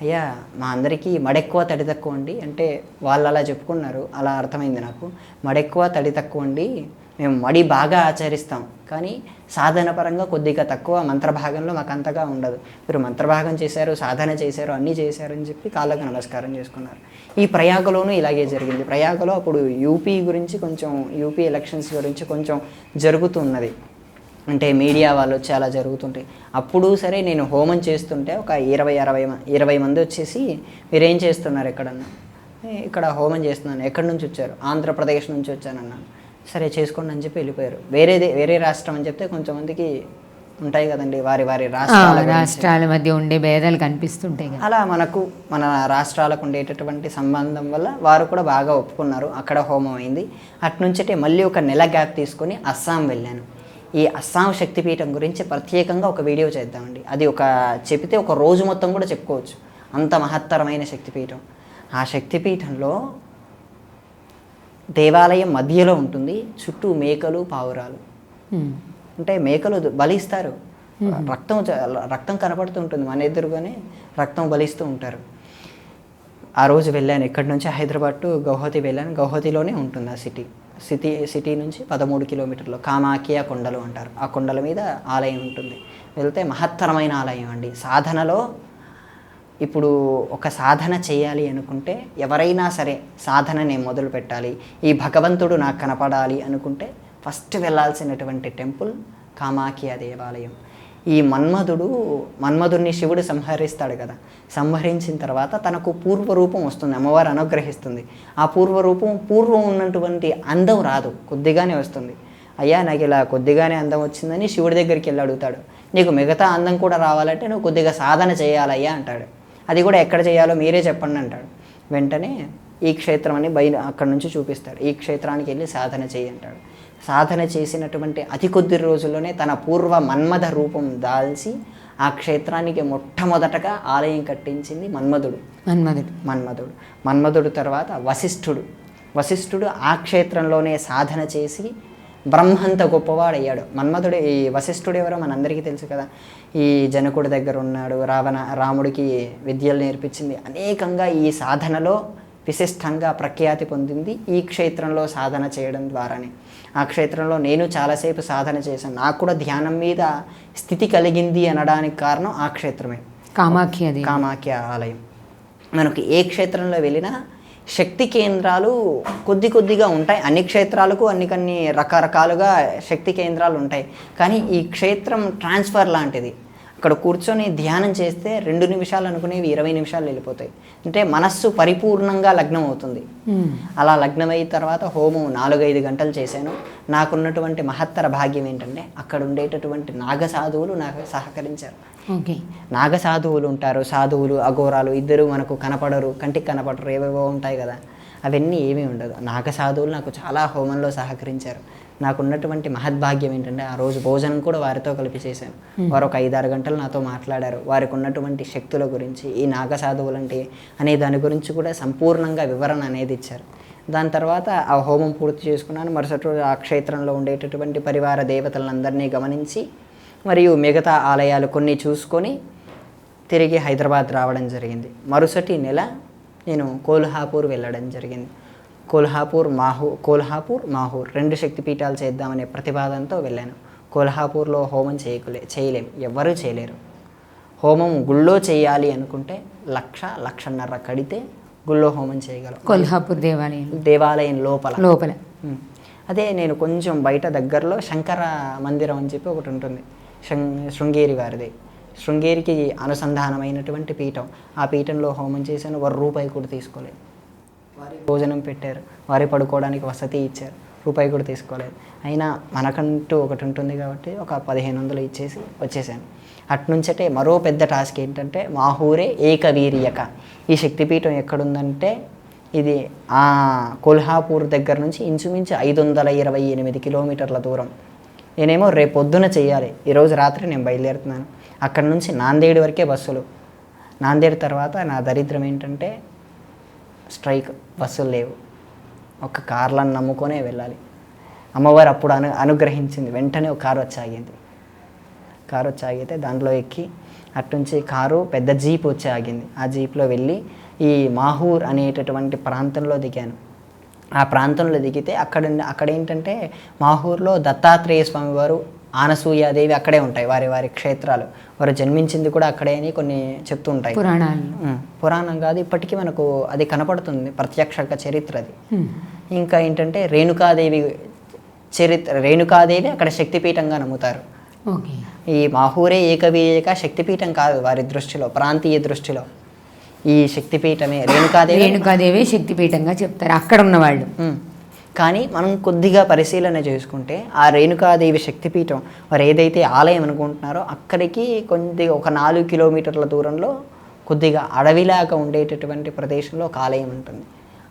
అయ్యా మా అందరికీ మడెక్కువ తడి తక్కువ అండి అంటే వాళ్ళు అలా చెప్పుకున్నారు. అలా అర్థమైంది నాకు. మడెక్కువ తడి తక్కువ అండి, మేము మడి బాగా ఆచరిస్తాం కానీ సాధన పరంగా కొద్దిగా తక్కువ, మంత్రభాగంలో మాకు అంతగా ఉండదు. మీరు మంత్రభాగం చేశారు, సాధన చేశారు, అన్నీ చేశారు అని చెప్పి కాళ్ళకు నమస్కారం చేసుకున్నారు. ఈ ప్రయాగలోనూ ఇలాగే జరిగింది. ప్రయాగలో అప్పుడు యూపీ గురించి కొంచెం, యూపీ ఎలక్షన్స్ గురించి కొంచెం జరుగుతున్నది. అంటే మీడియా వాళ్ళు వచ్చి అలా జరుగుతుంటాయి. అప్పుడు సరే నేను హోమం చేస్తుంటే ఒక 20 మంది వచ్చేసి మీరేం చేస్తున్నారు ఎక్కడన్నా, ఇక్కడ హోమం చేస్తున్నాను. ఎక్కడి నుంచి వచ్చారు? ఆంధ్రప్రదేశ్ నుంచి వచ్చానన్నాను. సరే చేసుకోండి అని చెప్పి వెళ్ళిపోయారు. వేరే రాష్ట్రం అని చెప్తే కొంచెం మందికి ఉంటాయి కదండి వారి రాష్ట్రాల మధ్య ఉండే భేదాలు కనిపిస్తుంటాయి కదా. అలా మన రాష్ట్రాలకు ఉండేటటువంటి సంబంధం వల్ల వారు కూడా బాగా ఒప్పుకున్నారు. అక్కడ హోమం అయింది. అట్నుంచటే మళ్ళీ ఒక నెల గ్యాప్ తీసుకొని అస్సాం వెళ్ళాను. ఈ అస్సాం శక్తిపీఠం గురించి ప్రత్యేకంగా ఒక వీడియో చేద్దామండి. అది చెప్తే ఒక రోజు మొత్తం కూడా చెప్పుకోవచ్చు, అంత మహత్తరమైన శక్తిపీఠం. ఆ శక్తిపీఠంలో దేవాలయం మధ్యలో ఉంటుంది, చుట్టూ మేకలు పావురాలు. అంటే మేకలు బలిస్తారు, రక్తం కనపడుతుంటుంది మన ఎదురుగానే, రక్తం బలిస్తూ ఉంటారు. ఆ రోజు వెళ్ళాను. ఇక్కడి నుంచి హైదరాబాద్ టు గౌహతి వెళ్ళాను. గౌహతిలోనే ఉంటుంది ఆ సిటీ నుంచి 13 కిలోమీటర్లు. కామాఖ్య కొండలు అంటారు. ఆ కొండల మీద ఆలయం ఉంటుంది. వెళ్తే మహత్తరమైన ఆలయం అండి. సాధనలో ఇప్పుడు ఒక సాధన చేయాలి అనుకుంటే ఎవరైనా సరే సాధన నేను మొదలు పెట్టాలి, ఈ భగవంతుడు నాకు కనపడాలి అనుకుంటే ఫస్ట్ వెళ్ళాల్సినటువంటి టెంపుల్ కామాఖ్య దేవాలయం. ఈ మన్మధుడిని శివుడు సంహరిస్తాడు కదా, సంహరించిన తర్వాత తనకు పూర్వరూపం వస్తుంది, అమ్మవారు అనుగ్రహిస్తుంది. ఆ పూర్వం ఉన్నటువంటి అందం రాదు, కొద్దిగానే వస్తుంది. అయ్యా నాకు ఇలా కొద్దిగానే అందం వచ్చిందని శివుడి దగ్గరికి వెళ్ళి అడుగుతాడు. నీకు మిగతా అందం కూడా రావాలంటే నువ్వు కొద్దిగా సాధన చేయాలయ్యా అంటాడు. అది కూడా ఎక్కడ చేయాలో మీరే చెప్పండి అంటాడు. వెంటనే ఈ క్షేత్రం అని అక్కడ నుంచి చూపిస్తాడు. ఈ క్షేత్రానికి వెళ్ళి సాధన చేయి అంటాడు. సాధన చేసినటువంటి అతి కొద్ది రోజుల్లోనే తన పూర్వ మన్మథ రూపం దాల్చి ఆ క్షేత్రానికి మొట్టమొదటగా ఆలయం కట్టించింది మన్మధుడు తర్వాత వశిష్ఠుడు ఆ క్షేత్రంలోనే సాధన చేసి బ్రహ్మంత గొప్పవాడయ్యాడు. ఈ వశిష్ఠుడు ఎవరో మనందరికీ తెలుసు కదా. ఈ జనకుడి దగ్గర ఉన్నాడు, రాముడికి విద్యలు నేర్పించింది. అనేకంగా ఈ సాధనలో విశిష్టంగా ప్రఖ్యాతి పొందింది ఈ క్షేత్రంలో సాధన చేయడం ద్వారానే. ఆ క్షేత్రంలో నేను చాలాసేపు సాధన చేశాను. నాకు కూడా ధ్యానం మీద స్థితి కలిగింది అనడానికి కారణం ఆ క్షేత్రమే, కామాఖ్య ఆలయం. మనకి ఏ క్షేత్రంలో వెళ్ళినా శక్తి కేంద్రాలు కొద్దిగా ఉంటాయి. అన్ని క్షేత్రాలకు కొన్ని రకరకాలుగా శక్తి కేంద్రాలు ఉంటాయి. కానీ ఈ క్షేత్రం ట్రాన్స్ఫర్ లాంటిది. అక్కడ కూర్చొని ధ్యానం చేస్తే 2 నిమిషాలు అనుకునేవి 20 నిమిషాలు వెళ్ళిపోతాయి. అంటే మనస్సు పరిపూర్ణంగా లగ్నం అవుతుంది. అలా లగ్నమైన తర్వాత హోమం 4-5 గంటలు చేశాను. నాకున్నటువంటి మహత్తర భాగ్యం ఏంటంటే అక్కడ ఉండేటటువంటి నాగసాధువులు నాకు సహకరించారు. నాగసాధువులు ఉంటారు, సాధువులు అఘోరాలు ఇద్దరు మనకు కనపడరు, కంటికి కనపడరు, ఏవేవో ఉంటాయి కదా, అవన్నీ ఏమీ ఉండదు. నాగసాధువులు నాకు చాలా హోమంలో సహకరించారు. నాకున్నటువంటి మహద్భాగ్యం ఏంటంటే ఆ రోజు భోజనం కూడా వారితో కలిపి చేశాను. వారు ఒక 5-6 గంటలు నాతో మాట్లాడారు. వారికి ఉన్నటువంటి శక్తుల గురించి, ఈ నాగసాధువులు అంటే అనే దాని గురించి కూడా సంపూర్ణంగా వివరణ అనేది ఇచ్చారు. దాని తర్వాత ఆ హోమం పూర్తి చేసుకున్నాను. మరుసటి రోజు ఆ క్షేత్రంలో ఉండేటటువంటి పరివార దేవతలందరినీ గమనించి మరియు మిగతా ఆలయాలు కొన్ని చూసుకొని తిరిగి హైదరాబాద్ రావడం జరిగింది. మరుసటి నెల నేను కోల్హాపూర్ వెళ్ళడం జరిగింది. కోల్హాపూర్, మాహూర్ 2 శక్తిపీఠాలు చేద్దామనే ప్రతిపాదనతో వెళ్ళాను. కోల్హాపూర్లో హోమం చేయలేం, ఎవ్వరూ చేయలేరు. హోమం గుళ్ళో చేయాలి అనుకుంటే 1,00,000-1,50,000 కడితే గుళ్ళో హోమం చేయగలం. కోల్హాపూర్ దేవాలయం లోపల. అదే నేను కొంచెం బయట దగ్గరలో శంకర మందిరం అని చెప్పి ఒకటి ఉంటుంది, శృంగేరి వారిది. శృంగేరికి అనుసంధానమైనటువంటి పీఠం. ఆ పీఠంలో హోమం చేశాను. ₹1 కూడా తీసుకోలేదు. వారి భోజనం పెట్టారు, వారి పడుకోవడానికి వసతి ఇచ్చారు. రూపాయి కూడా తీసుకోలేదు. అయినా మనకంటూ ఒకటి ఉంటుంది కాబట్టి ఒక 1500 ఇచ్చేసి వచ్చేసాను. అట్నుంచటే మరో పెద్ద టాస్క్ ఏంటంటే మాహూరే ఏకవీర్యక. ఈ శక్తిపీఠం ఎక్కడుందంటే ఇది కొల్హాపూర్ దగ్గర నుంచి ఇంచుమించు 528 కిలోమీటర్ల దూరం. నేనేమో రేపు పొద్దున చేయాలి, ఈరోజు రాత్రి నేను బయలుదేరుతున్నాను. అక్కడ నుంచి నాందేడ్ వరకే బస్సులు. నాందేడ్ తర్వాత నా దరిద్రం ఏంటంటే స్ట్రైక్, బస్సులు లేవు. ఒక కార్లను నమ్ముకొనే వెళ్ళాలి. అమ్మవారు అప్పుడు అనుగ్రహించింది. వెంటనే ఒక కారు వచ్చి ఆగింది. కారు వచ్చి ఆగితే దాంట్లో ఎక్కి అట్నుంచి కారు పెద్ద జీప్ వచ్చి ఆగింది. ఆ జీప్లో వెళ్ళి ఈ మాహూర్ అనేటటువంటి ప్రాంతంలో దిగాను. ఆ ప్రాంతంలో దిగితే అక్కడ ఏంటంటే మాహూర్లో దత్తాత్రేయ స్వామి వారు, ఆనసూయాదేవి అక్కడే ఉంటాయి. వారి వారి క్షేత్రాలు. వారు జన్మించింది కూడా అక్కడే అని కొన్ని చెప్తుంటాయి పురాణం కాదు, ఇప్పటికీ మనకు అది కనపడుతుంది, ప్రత్యక్ష చరిత్ర అది. ఇంకా ఏంటంటే రేణుకాదేవి అక్కడ శక్తిపీఠంగా నమ్ముతారు. ఈ మాహూరే ఏకవీయక శక్తిపీఠం కాదు వారి దృష్టిలో, ప్రాంతీయ దృష్టిలో ఈ శక్తిపీఠమే రేణుకాదేవి శక్తిపీఠంగా చెప్తారు అక్కడ ఉన్న వాళ్ళు. కానీ మనం కొద్దిగా పరిశీలన చేసుకుంటే ఆ రేణుకాదేవి శక్తిపీఠం వారు ఏదైతే ఆలయం అనుకుంటున్నారో అక్కడికి కొద్దిగా ఒక 4 కిలోమీటర్ల దూరంలో కొద్దిగా అడవిలాగా ఉండేటటువంటి ప్రదేశంలో ఒక ఆలయం ఉంటుంది.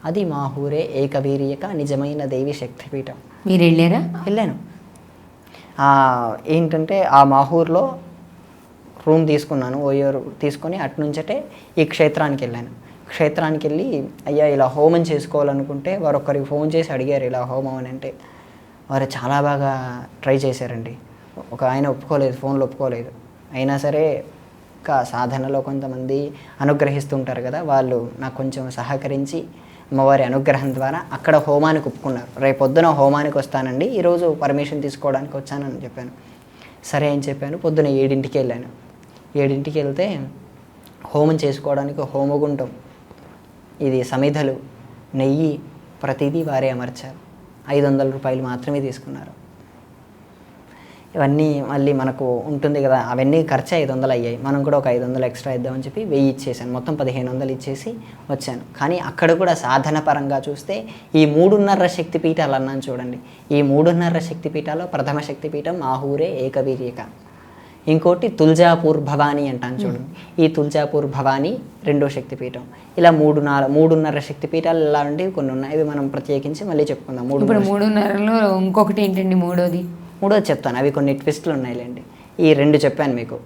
అది మాహూరే ఏకవీర్యక నిజమైన దేవి శక్తిపీఠం. మీరు వెళ్ళారా? వెళ్ళాను. ఏంటంటే ఆ మాహూర్లో రూమ్ తీసుకున్నాను, ఓయో తీసుకొని అట్నుంచటే ఈ క్షేత్రానికి వెళ్ళాను. క్షేత్రానికి వెళ్ళి అయ్యా ఇలా హోమం చేసుకోవాలనుకుంటే వారు ఒక్కరికి ఫోన్ చేసి అడిగారు ఇలా హోమం అని. అంటే వారు చాలా బాగా ట్రై చేశారండి. ఒక ఆయన ఒప్పుకోలేదు, ఫోన్లో ఒప్పుకోలేదు. అయినా సరే ఇంకా సాధనలో కొంతమంది అనుగ్రహిస్తుంటారు కదా, వాళ్ళు నాకు కొంచెం సహకరించి అమ్మవారి అనుగ్రహం ద్వారా అక్కడ హోమానికి ఒప్పుకున్నారు. రేపు పొద్దున హోమానికి వస్తానండి, ఈరోజు పర్మిషన్ తీసుకోవడానికి వచ్చానని చెప్పాను. సరే అని చెప్పాను. పొద్దున 7ంటికి వెళ్ళాను. 7ంటికి వెళ్తే హోమం చేసుకోవడానికి హోమగుండం, ఇది సమిధలు, నెయ్యి ప్రతిదీ వారే అమర్చారు. 500 రూపాయలు మాత్రమే తీసుకున్నారు. ఇవన్నీ మళ్ళీ మనకు ఉంటుంది కదా, అవన్నీ ఖర్చు 500 అయ్యాయి. మనం కూడా ఒక 500 ఎక్స్ట్రా ఇద్దామని చెప్పి 1000 ఇచ్చేసాను. మొత్తం 1500 ఇచ్చేసి వచ్చాను. కానీ అక్కడ కూడా సాధన పరంగా చూస్తే ఈ 3.5 శక్తిపీఠాలు అన్నాను చూడండి. ఈ 3.5 శక్తిపీఠాల్లో ప్రథమ శక్తిపీఠం మాహూరే ఏకవీర్యక. ఇంకోటి తుల్జాపూర్ భవానీ అంటాను చూడండి. ఈ తుల్జాపూర్ భవానీ 2వ శక్తిపీఠం. ఇలా 3.5 శక్తిపీఠాలు ఇలా ఉండి కొన్ని ఉన్నాయి. ఇవి మనం ప్రత్యేకించి మళ్ళీ చెప్పుకుందాం. 3.5లో ఇంకొకటి ఏంటండి? మూడోది చెప్తాను. అవి కొన్ని ట్విస్టులు ఉన్నాయిలేండి. ఈ 2 చెప్పాను మీకు.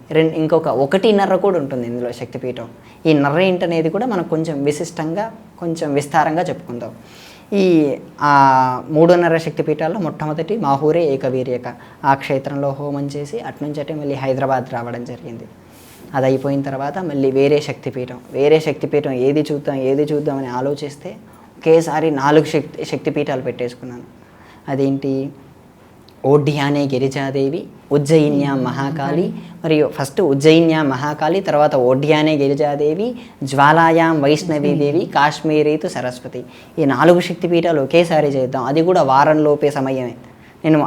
ఇంకొక 1.5 కూడా ఉంటుంది ఇందులో శక్తిపీఠం. ఈ నర్ర ఏంటనేది కూడా మనం కొంచెం విశిష్టంగా కొంచెం విస్తారంగా చెప్పుకుందాం. ఈ 3.5 శక్తిపీఠాల్లో మొట్టమొదటి మాహూరే ఏకవీర్యక. ఆ క్షేత్రంలో హోమం చేసి అట్నుంచటే మళ్ళీ హైదరాబాద్ రావడం జరిగింది. అది అయిపోయిన తర్వాత మళ్ళీ వేరే శక్తిపీఠం ఏది చూద్దామని ఆలోచిస్తే ఒకేసారి 4 శక్తిపీఠాలు పెట్టేసుకున్నాను. అదేంటి? ఓడ్యానే గిరిజాదేవి, ఉజ్జయిన్యా మహాకాళి, మరియు ఫస్ట్ ఉజ్జయిన్యా మహాకాళి, తర్వాత ఓడ్యానే గిరిజాదేవి, జ్వాలాయాం వైష్ణవీదేవి, కాశ్మీరీతు సరస్వతి. ఈ 4 శక్తిపీఠాలు ఒకేసారి చేద్దాం, అది కూడా వారంలోపే సమయమే. నేను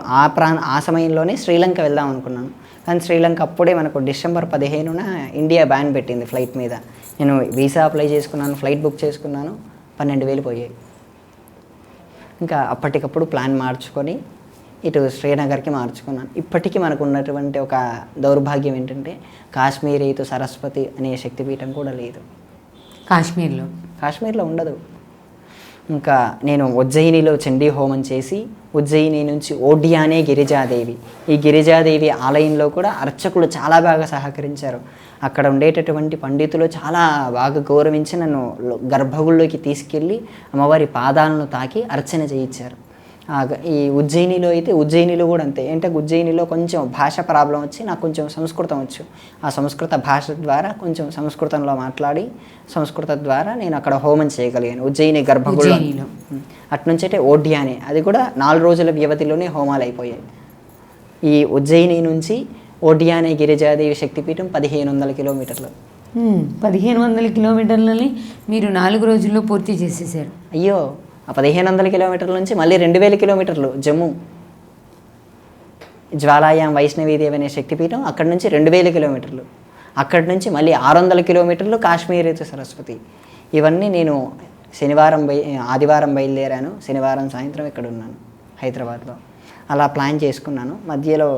ఆ సమయంలోనే శ్రీలంక వెళ్దాం అనుకున్నాను. కానీ శ్రీలంక అప్పుడే మనకు డిసెంబర్ 15న ఇండియా బ్యాన్ పెట్టింది ఫ్లైట్ మీద. నేను వీసా అప్లై చేసుకున్నాను, ఫ్లైట్ బుక్ చేసుకున్నాను, 12,000 పోయాయి. ఇంకా అప్పటికప్పుడు ప్లాన్ మార్చుకొని ఇటు శ్రీనగర్కి మార్చుకున్నాను. ఇప్పటికీ మనకు ఉన్నటువంటి ఒక దౌర్భాగ్యం ఏంటంటే కాశ్మీరీతు సరస్వతి అనే శక్తిపీఠం కూడా లేదు. కాశ్మీర్లో ఉండదు. ఇంకా నేను ఉజ్జయినిలో చండీ హోమం చేసి ఉజ్జయిని నుంచి ఓడ్యానే గిరిజాదేవి, ఈ గిరిజాదేవి ఆలయంలో కూడా అర్చకులు చాలా బాగా సహకరించారు. అక్కడ ఉండేటటువంటి పండితులు చాలా బాగా గౌరవించి నన్ను గర్భగుడిలోకి తీసుకెళ్ళి అమ్మవారి పాదాలను తాకి అర్చన చేయించారు. ఈ ఉజ్జయినిలో కూడా అంతే. ఏంటంటే ఉజ్జయినిలో కొంచెం భాష ప్రాబ్లం వచ్చి నాకు కొంచెం సంస్కృతం వచ్చు. ఆ సంస్కృత భాష ద్వారా కొంచెం సంస్కృతంలో మాట్లాడి సంస్కృత ద్వారా నేను అక్కడ హోమం చేయగలిగాను ఉజ్జయిని గర్భగుడిలో. అట్నుంచే ఓడ్యానే, అది కూడా 4 రోజుల వ్యవధిలోనే హోమాలు అయిపోయాయి. ఈ ఉజ్జయిని నుంచి ఓడ్యానే గిరిజాదేవి శక్తిపీఠం 1500 కిలోమీటర్లు. 1500 కిలోమీటర్లని మీరు 4 రోజుల్లో పూర్తి చేసేసారు. అయ్యో, ఆ 1500 కిలోమీటర్ల నుంచి మళ్ళీ 2000 కిలోమీటర్లు జమ్మూ, జ్వాలాయాం వైష్ణవీదేవి అనే శక్తిపీఠం. అక్కడి నుంచి 2000 కిలోమీటర్లు. అక్కడి నుంచి మళ్ళీ 600 కిలోమీటర్లు కాశ్మీరీతు సరస్వతి. ఇవన్నీ నేను ఆదివారం బయలుదేరాను. శనివారం సాయంత్రం ఇక్కడ ఉన్నాను హైదరాబాద్లో. అలా ప్లాన్ చేసుకున్నాను. మధ్యలో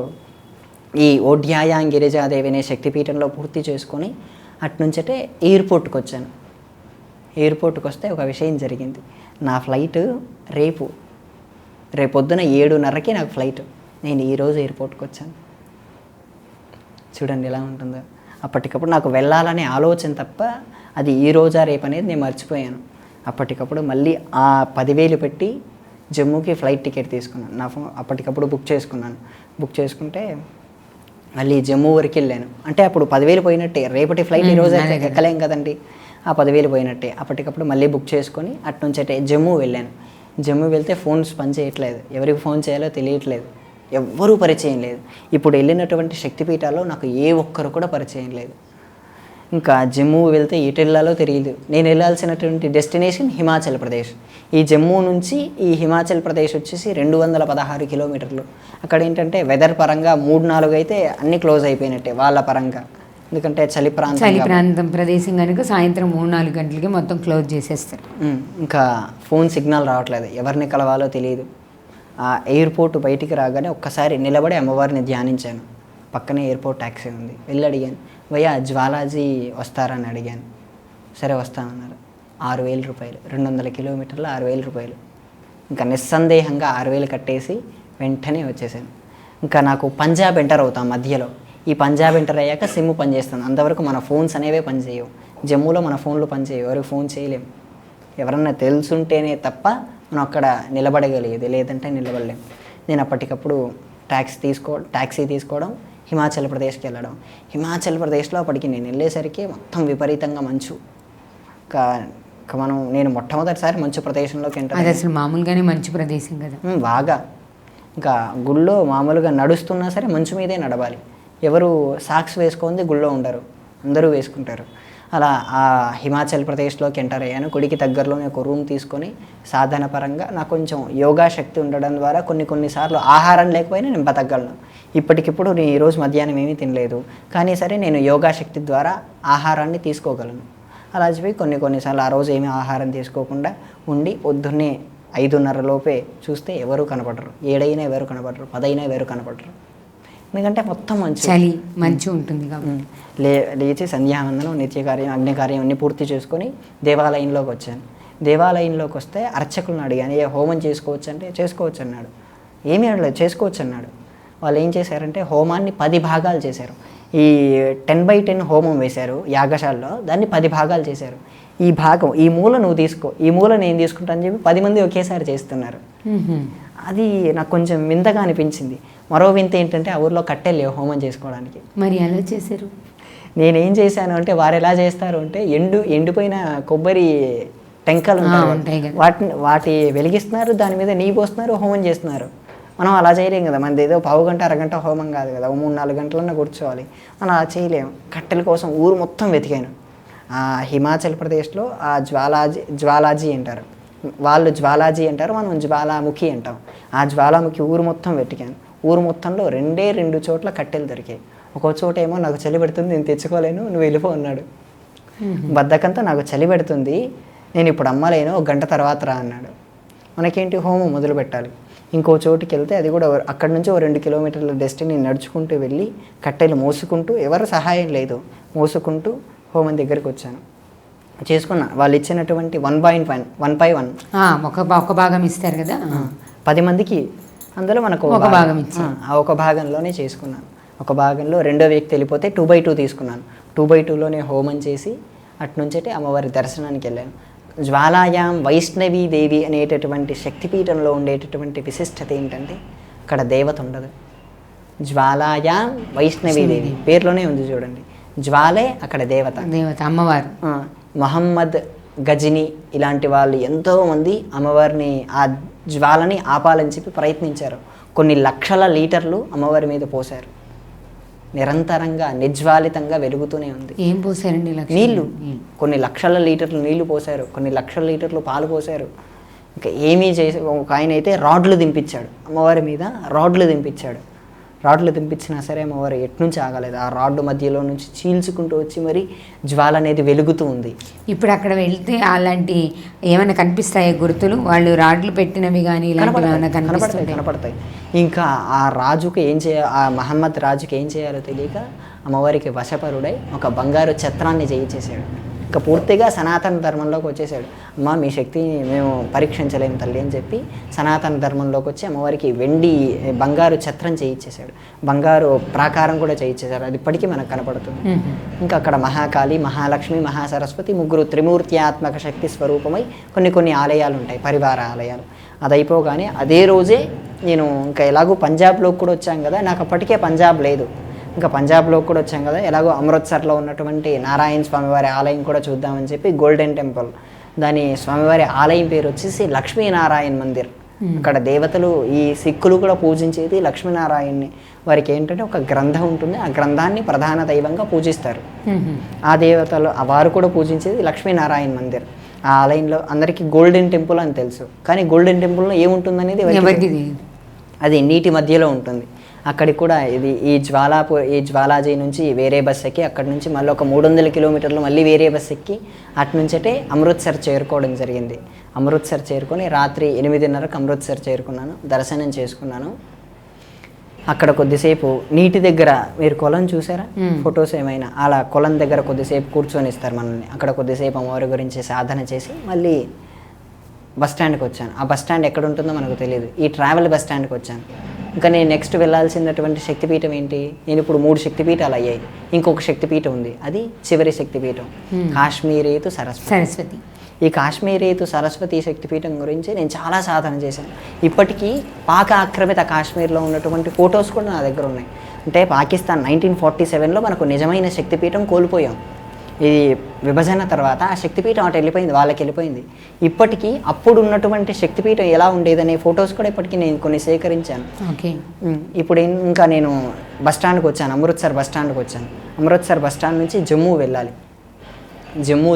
ఈ ఓడ్యాయాం గిరిజాదేవి అనే శక్తిపీఠంలో పూర్తి చేసుకొని అట్నుంచటే ఎయిర్పోర్ట్కి వచ్చాను. ఎయిర్పోర్ట్కి వస్తే ఒక విషయం జరిగింది. నా ఫ్లైట్ రేపొద్దున 7:30కి నాకు ఫ్లైట్. నేను ఈరోజు ఎయిర్పోర్ట్కి వచ్చాను. చూడండి ఎలా ఉంటుందో. అప్పటికప్పుడు నాకు వెళ్ళాలనే ఆలోచన తప్ప అది ఈ రోజా రేపు అనేది నేను మర్చిపోయాను. అప్పటికప్పుడు మళ్ళీ ఆ 10,000 పెట్టి జమ్మూకి ఫ్లైట్ టికెట్ తీసుకున్నాను. నా ఫోన్ అప్పటికప్పుడు బుక్ చేసుకున్నాను. బుక్ చేసుకుంటే మళ్ళీ జమ్మూ వరకు వెళ్ళాను. అంటే అప్పుడు 10,000 పోయినట్టే. రేపటి ఫ్లైట్ ఈరోజు ఎక్కలేం కదండి. ఆ 10,000 పోయినట్టే. అప్పటికప్పుడు మళ్ళీ బుక్ చేసుకొని అట్నుంచటే జమ్మూ వెళ్ళాను. జమ్మూ వెళ్తే ఫోన్స్ పనిచేయట్లేదు. ఎవరికి ఫోన్ చేయాలో తెలియట్లేదు. ఎవ్వరూ పరిచయం లేదు. ఇప్పుడు వెళ్ళినటువంటి శక్తిపీఠాల్లో నాకు ఏ ఒక్కరు కూడా పరిచయం లేదు. ఇంకా జమ్మూ వెళ్తే ఎటు వెళ్ళాలో తెలియదు. నేను వెళ్ళాల్సినటువంటి డెస్టినేషన్ హిమాచల్ ప్రదేశ్. ఈ జమ్మూ నుంచి ఈ హిమాచల్ ప్రదేశ్ వచ్చేసి 216 కిలోమీటర్లు. అక్కడ ఏంటంటే వెదర్ పరంగా 3-4 అయితే అన్నీ క్లోజ్ అయిపోయినట్టే వాళ్ళ పరంగా. ఎందుకంటే చలి ప్రాంతం ప్రదేశం కనుక సాయంత్రం 3-4 గంటలకి మొత్తం క్లోజ్ చేసేస్తారు. ఇంకా ఫోన్ సిగ్నల్ రావట్లేదు. ఎవరిని కలవాలో తెలియదు. ఆ ఎయిర్పోర్ట్ బయటికి రాగానే ఒక్కసారి నిలబడి అమ్మవారిని ధ్యానించాను. పక్కనే ఎయిర్పోర్ట్ ట్యాక్సీ ఉంది. వెళ్ళి అడిగాను, భయ్యా జ్వాలాజీ వస్తారని అడిగాను. సరే వస్తానన్నారు. 6,000 రూపాయలు. 200 కిలోమీటర్లు 6,000 రూపాయలు. ఇంకా నిస్సందేహంగా 6,000 కట్టేసి వెంటనే వచ్చేసాను. ఇంకా నాకు పంజాబ్ ఎంటర్ అవుతాం మధ్యలో. ఈ పంజాబ్ ఎంటర్ అయ్యాక సిమ్ పనిచేస్తుంది. అంతవరకు మన ఫోన్స్ అనేవే పనిచేయవు. జమ్మూలో మన ఫోన్లు పనిచేయవు. ఎవరికి ఫోన్ చేయలేము. ఎవరన్నా తెలుసుంటేనే తప్ప మనం అక్కడ నిలబడగలిగేది, లేదంటే నిలబడలేం. నేను అప్పటికప్పుడు ట్యాక్సీ తీసుకోవడం, హిమాచల్ ప్రదేశ్కి వెళ్ళడం. హిమాచల్ ప్రదేశ్లో అప్పటికి నేను వెళ్ళేసరికి మొత్తం విపరీతంగా మంచు. నేను మొట్టమొదటిసారి మంచు ప్రదేశంలోకి ఎంటర్. అది అసలు మామూలుగానే మంచు ప్రదేశం కదా. బాగా. ఇంకా గుళ్ళో మామూలుగా నడుస్తున్నా సరే మంచు మీదే నడవాలి. ఎవరు సాక్స్ వేసుకుంది గుళ్ళో ఉండరు, అందరూ వేసుకుంటారు. అలా ఆ హిమాచల్ ప్రదేశ్లోకి ఎంటర్ అయ్యాను. గుడికి దగ్గరలోనే ఒక రూమ్ తీసుకొని సాధన పరంగా నాకు కొంచెం యోగా శక్తి ఉండడం ద్వారా కొన్నిసార్లు ఆహారం లేకపోయినా నేను బతకగలను. ఇప్పటికిప్పుడు నేను ఈరోజు మధ్యాహ్నం ఏమీ తినలేదు, కానీ సరే నేను యోగా శక్తి ద్వారా ఆహారాన్ని తీసుకోగలను. అలా చెప్పి కొన్నిసార్లు ఆ రోజు ఏమీ ఆహారం తీసుకోకుండా ఉండి పొద్దున్నే 5:30 లోపే చూస్తే ఎవరు కనపడరు. 7 అయినా ఎవరు కనపడరు, 10 అయినా ఎవరు కనపడరు. ఎందుకంటే మొత్తం మంచి ఉంటుంది కాబట్టి. లేచి సంధ్యావందనం, నిత్యకార్యం, అగ్నికార్యం అన్నీ పూర్తి చేసుకొని దేవాలయంలోకి వచ్చాను. దేవాలయంలోకి వస్తే అర్చకులను అడిగాను, హోమం చేసుకోవచ్చు అంటే చేసుకోవచ్చు అన్నాడు. ఏమీ అడలేదు, చేసుకోవచ్చు అన్నాడు. వాళ్ళు ఏం చేశారంటే హోమాన్ని 10 భాగాలు చేశారు. ఈ 10/10 హోమం వేశారు యాగశాలలో. దాన్ని 10 భాగాలు చేశారు. ఈ మూల నువ్వు తీసుకో, ఈ మూల నేను తీసుకుంటా అని చెప్పి 10 మంది ఒకేసారి చేస్తున్నారు. అది నాకు కొంచెం వింతగా అనిపించింది. మరో వింత ఏంటంటే ఆ ఊర్లో కట్టెలు లేవు హోమం చేసుకోవడానికి. మరి ఎలా చేశారు? నేనేం చేశాను అంటే వారు ఎలా చేస్తారు అంటే ఎండిపోయిన కొబ్బరి టెంకలు ఉంటాయి, వాటి వెలిగిస్తున్నారు, దాని మీద నెయ్యి పోస్తున్నారు, హోమం చేస్తున్నారు. మనం అలా చేయలేం కదా. మనది ఏదో 1/2 గంట 1/2 గంట హోమం కాదు కదా, 3-4 గంటలన్నా కూర్చోవాలి. మనం అలా చేయలేము. కట్టెల కోసం ఊరు మొత్తం వెతికాను. హిమాచల్ ప్రదేశ్లో ఆ జ్వాలాజీ అంటారు, వాళ్ళు జ్వాలాజీ అంటారు, మనం జ్వాలాముఖి అంటాం. ఆ జ్వాలాముఖి ఊరు మొత్తం వెతికాను. ఊరు మొత్తంలో 2 చోట్ల కట్టెలు దొరికాయి. ఒక్కో చోట ఏమో నాకు చలి పెడుతుంది, నేను తెచ్చుకోలేను, నువ్వు వెళ్ళిపో అన్నాడు. బద్దకంతా నాకు చలి పెడుతుంది, నేను ఇప్పుడు అమ్మలేను, 1 గంట తర్వాత రా అన్నాడు. మనకేంటి హోమం మొదలు పెట్టాలి. ఇంకో చోటుకి వెళ్తే అది కూడా అక్కడి నుంచి 2 కిలోమీటర్ల డెస్టినీ నడుచుకుంటూ వెళ్ళి కట్టెలు మోసుకుంటూ, ఎవరు సహాయం లేదు, మోసుకుంటూ హోమం దగ్గరికి వచ్చాను. చేసుకున్నా. వాళ్ళు ఇచ్చినటువంటి 1/1 ఒక భాగం ఇస్తారు కదా, 10 మందికి. అందులో మనకు ఒక భాగం ఇచ్చాను. ఆ ఒక భాగంలోనే చేసుకున్నాను. ఒక భాగంలో రెండో వ్యక్తి వెళ్ళిపోతే 2/2 తీసుకున్నాను. 2/2లోనే హోమం చేసి అట్నుంచే అమ్మవారి దర్శనానికి వెళ్ళాను. జ్వాలాయాం వైష్ణవీ దేవి అనేటటువంటి శక్తిపీఠంలో ఉండేటటువంటి విశిష్టత ఏంటంటే అక్కడ దేవత ఉండదు. జ్వాలాయాం వైష్ణవీ దేవి పేరులోనే ఉంది చూడండి. జ్వాలే అక్కడ దేవత అమ్మవారు. మహమ్మద్ గజిని ఇలాంటి వాళ్ళు ఎంతోమంది అమ్మవారిని ఆ జ్వాలని ఆపాలని చెప్పి ప్రయత్నించారు. కొన్ని లక్షల లీటర్లు అమ్మవారి మీద పోశారు. నిరంతరంగా నిజ్వాలితంగా వెలుగుతూనే ఉంది. ఏం పోసారండి? నీళ్లు. కొన్ని లక్షల లీటర్లు నీళ్లు పోశారు, కొన్ని లక్షల లీటర్లు పాలు పోశారు. ఇంకా ఏమీ చేసి ఒక ఆయన అయితే రాడ్లు దింపించాడు, అమ్మవారి మీద రాడ్లు దింపించాడు. రాడ్లు దింపించినా సరే అమ్మవారు ఎట్నుంచి ఆగలేదు. ఆ రాడ్డు మధ్యలో నుంచి చీల్చుకుంటూ వచ్చి మరి జ్వాల అనేది వెలుగుతూ ఉంది. ఇప్పుడు అక్కడ వెళ్తే అలాంటి ఏమైనా కనిపిస్తాయి గుర్తులు, వాళ్ళు రాడ్లు పెట్టినవి కానీ ఇలాంటివి ఏమైనా కనపడతాయి. ఇంకా ఆ రాజుకి ఏం చేయాలి, ఆ మహమ్మద్ రాజుకి ఏం చేయాలో తెలియక అమ్మవారికి వశపరుడై ఒక బంగారు ఛత్రాన్ని చేయించేశాడు. ఇంకా పూర్తిగా సనాతన ధర్మంలోకి వచ్చేసాడు. అమ్మ మీ శక్తిని మేము పరీక్షించలేము తల్లి అని చెప్పి సనాతన ధర్మంలోకి వచ్చి అమ్మవారికి బంగారు ఛత్రం చేయించేశాడు. బంగారు ప్రాకారం కూడా చేయించేశాడు. అది ఇప్పటికీ మనకు కనపడుతుంది. ఇంకా అక్కడ మహాకాళి, మహాలక్ష్మి, మహాసరస్వతి ముగ్గురు త్రిమూర్త్యాత్మక శక్తి స్వరూపమై కొన్ని ఆలయాలు ఉంటాయి, పరివార ఆలయాలు. అది అయిపోగానే అదే రోజే నేను ఇంకా ఎలాగో పంజాబ్లోకి కూడా వచ్చాం కదా, నాకు అప్పటికే పంజాబ్ లేదు, ఇంకా పంజాబ్లో కూడా వచ్చాం కదా, ఎలాగో అమృత్సర్లో ఉన్నటువంటి నారాయణ స్వామివారి ఆలయం కూడా చూద్దామని చెప్పి గోల్డెన్ టెంపుల్, దాని స్వామివారి ఆలయం పేరు వచ్చేసి లక్ష్మీనారాయణ మందిర్. అక్కడ దేవతలు, ఈ సిక్కులు కూడా పూజించేది లక్ష్మీనారాయణని. వారికి ఏంటంటే ఒక గ్రంథం ఉంటుంది, ఆ గ్రంథాన్ని ప్రధాన దైవంగా పూజిస్తారు. ఆ దేవతలు వారు కూడా పూజించేది లక్ష్మీనారాయణ మందిర్. ఆ ఆలయంలో అందరికీ గోల్డెన్ టెంపుల్ అని తెలుసు, కానీ గోల్డెన్ టెంపుల్లో ఏముంటుందనేది అది నీటి మధ్యలో ఉంటుంది. అక్కడికి కూడా ఈ జ్వాలాజీ నుంచి వేరే బస్ ఎక్కి అక్కడి నుంచి మళ్ళీ ఒక 300 కిలోమీటర్లు మళ్ళీ వేరే బస్ ఎక్కి అటునుంచటే అమృత్సర్ చేరుకోవడం జరిగింది. అమృత్సర్ చేరుకొని రాత్రి 8:30కి అమృత్సర్ చేరుకున్నాను, దర్శనం చేసుకున్నాను. అక్కడ కొద్దిసేపు నీటి దగ్గర, మీరు కొలం చూసారా ఫొటోస్ ఏమైనా, అలా కొలం దగ్గర కొద్దిసేపు కూర్చొని ఇస్తారు మనల్ని. అక్కడ కొద్దిసేపు అమ్మవారి గురించి సాధన చేసి మళ్ళీ బస్ స్టాండ్కి వచ్చాను. ఆ బస్ స్టాండ్ ఎక్కడ ఉంటుందో మనకు తెలియదు, ఈ ట్రావెల్ బస్ స్టాండ్కి వచ్చాను. ఇంకా నేను నెక్స్ట్ వెళ్ళాల్సినటువంటి శక్తిపీఠం ఏంటి, నేను ఇప్పుడు 3 శక్తిపీఠాలు అయ్యాయి, ఇంకొక శక్తిపీఠం ఉంది, అది చివరి శక్తిపీఠం, కాశ్మీరేతు సరస్వతి. ఈ కాశ్మీరేతు సరస్వతి శక్తిపీఠం గురించి నేను చాలా సాధన చేశాను. ఇప్పటికీ పాక ఆక్రమిత కాశ్మీర్లో ఉన్నటువంటి ఫొటోస్ కూడా నా దగ్గర ఉన్నాయి. అంటే పాకిస్తాన్ 1947లో మనకు నిజమైన శక్తిపీఠం కోల్పోయాం. ఈ విభజన తర్వాత ఆ శక్తిపీఠం అటు వెళ్ళిపోయింది, వాళ్ళకి వెళ్ళిపోయింది. ఇప్పటికీ అప్పుడు ఉన్నటువంటి శక్తిపీఠం ఎలా ఉండేదనే ఫొటోస్ కూడా ఇప్పటికీ నేను కొన్ని సేకరించాను. ఇప్పుడు ఇంకా నేను బస్ స్టాండ్కి వచ్చాను, అమృత్సర్ బస్ స్టాండ్కి వచ్చాను. అమృత్సర్ బస్ స్టాండ్ నుంచి జమ్మూ వెళ్ళాలి. జమ్మూ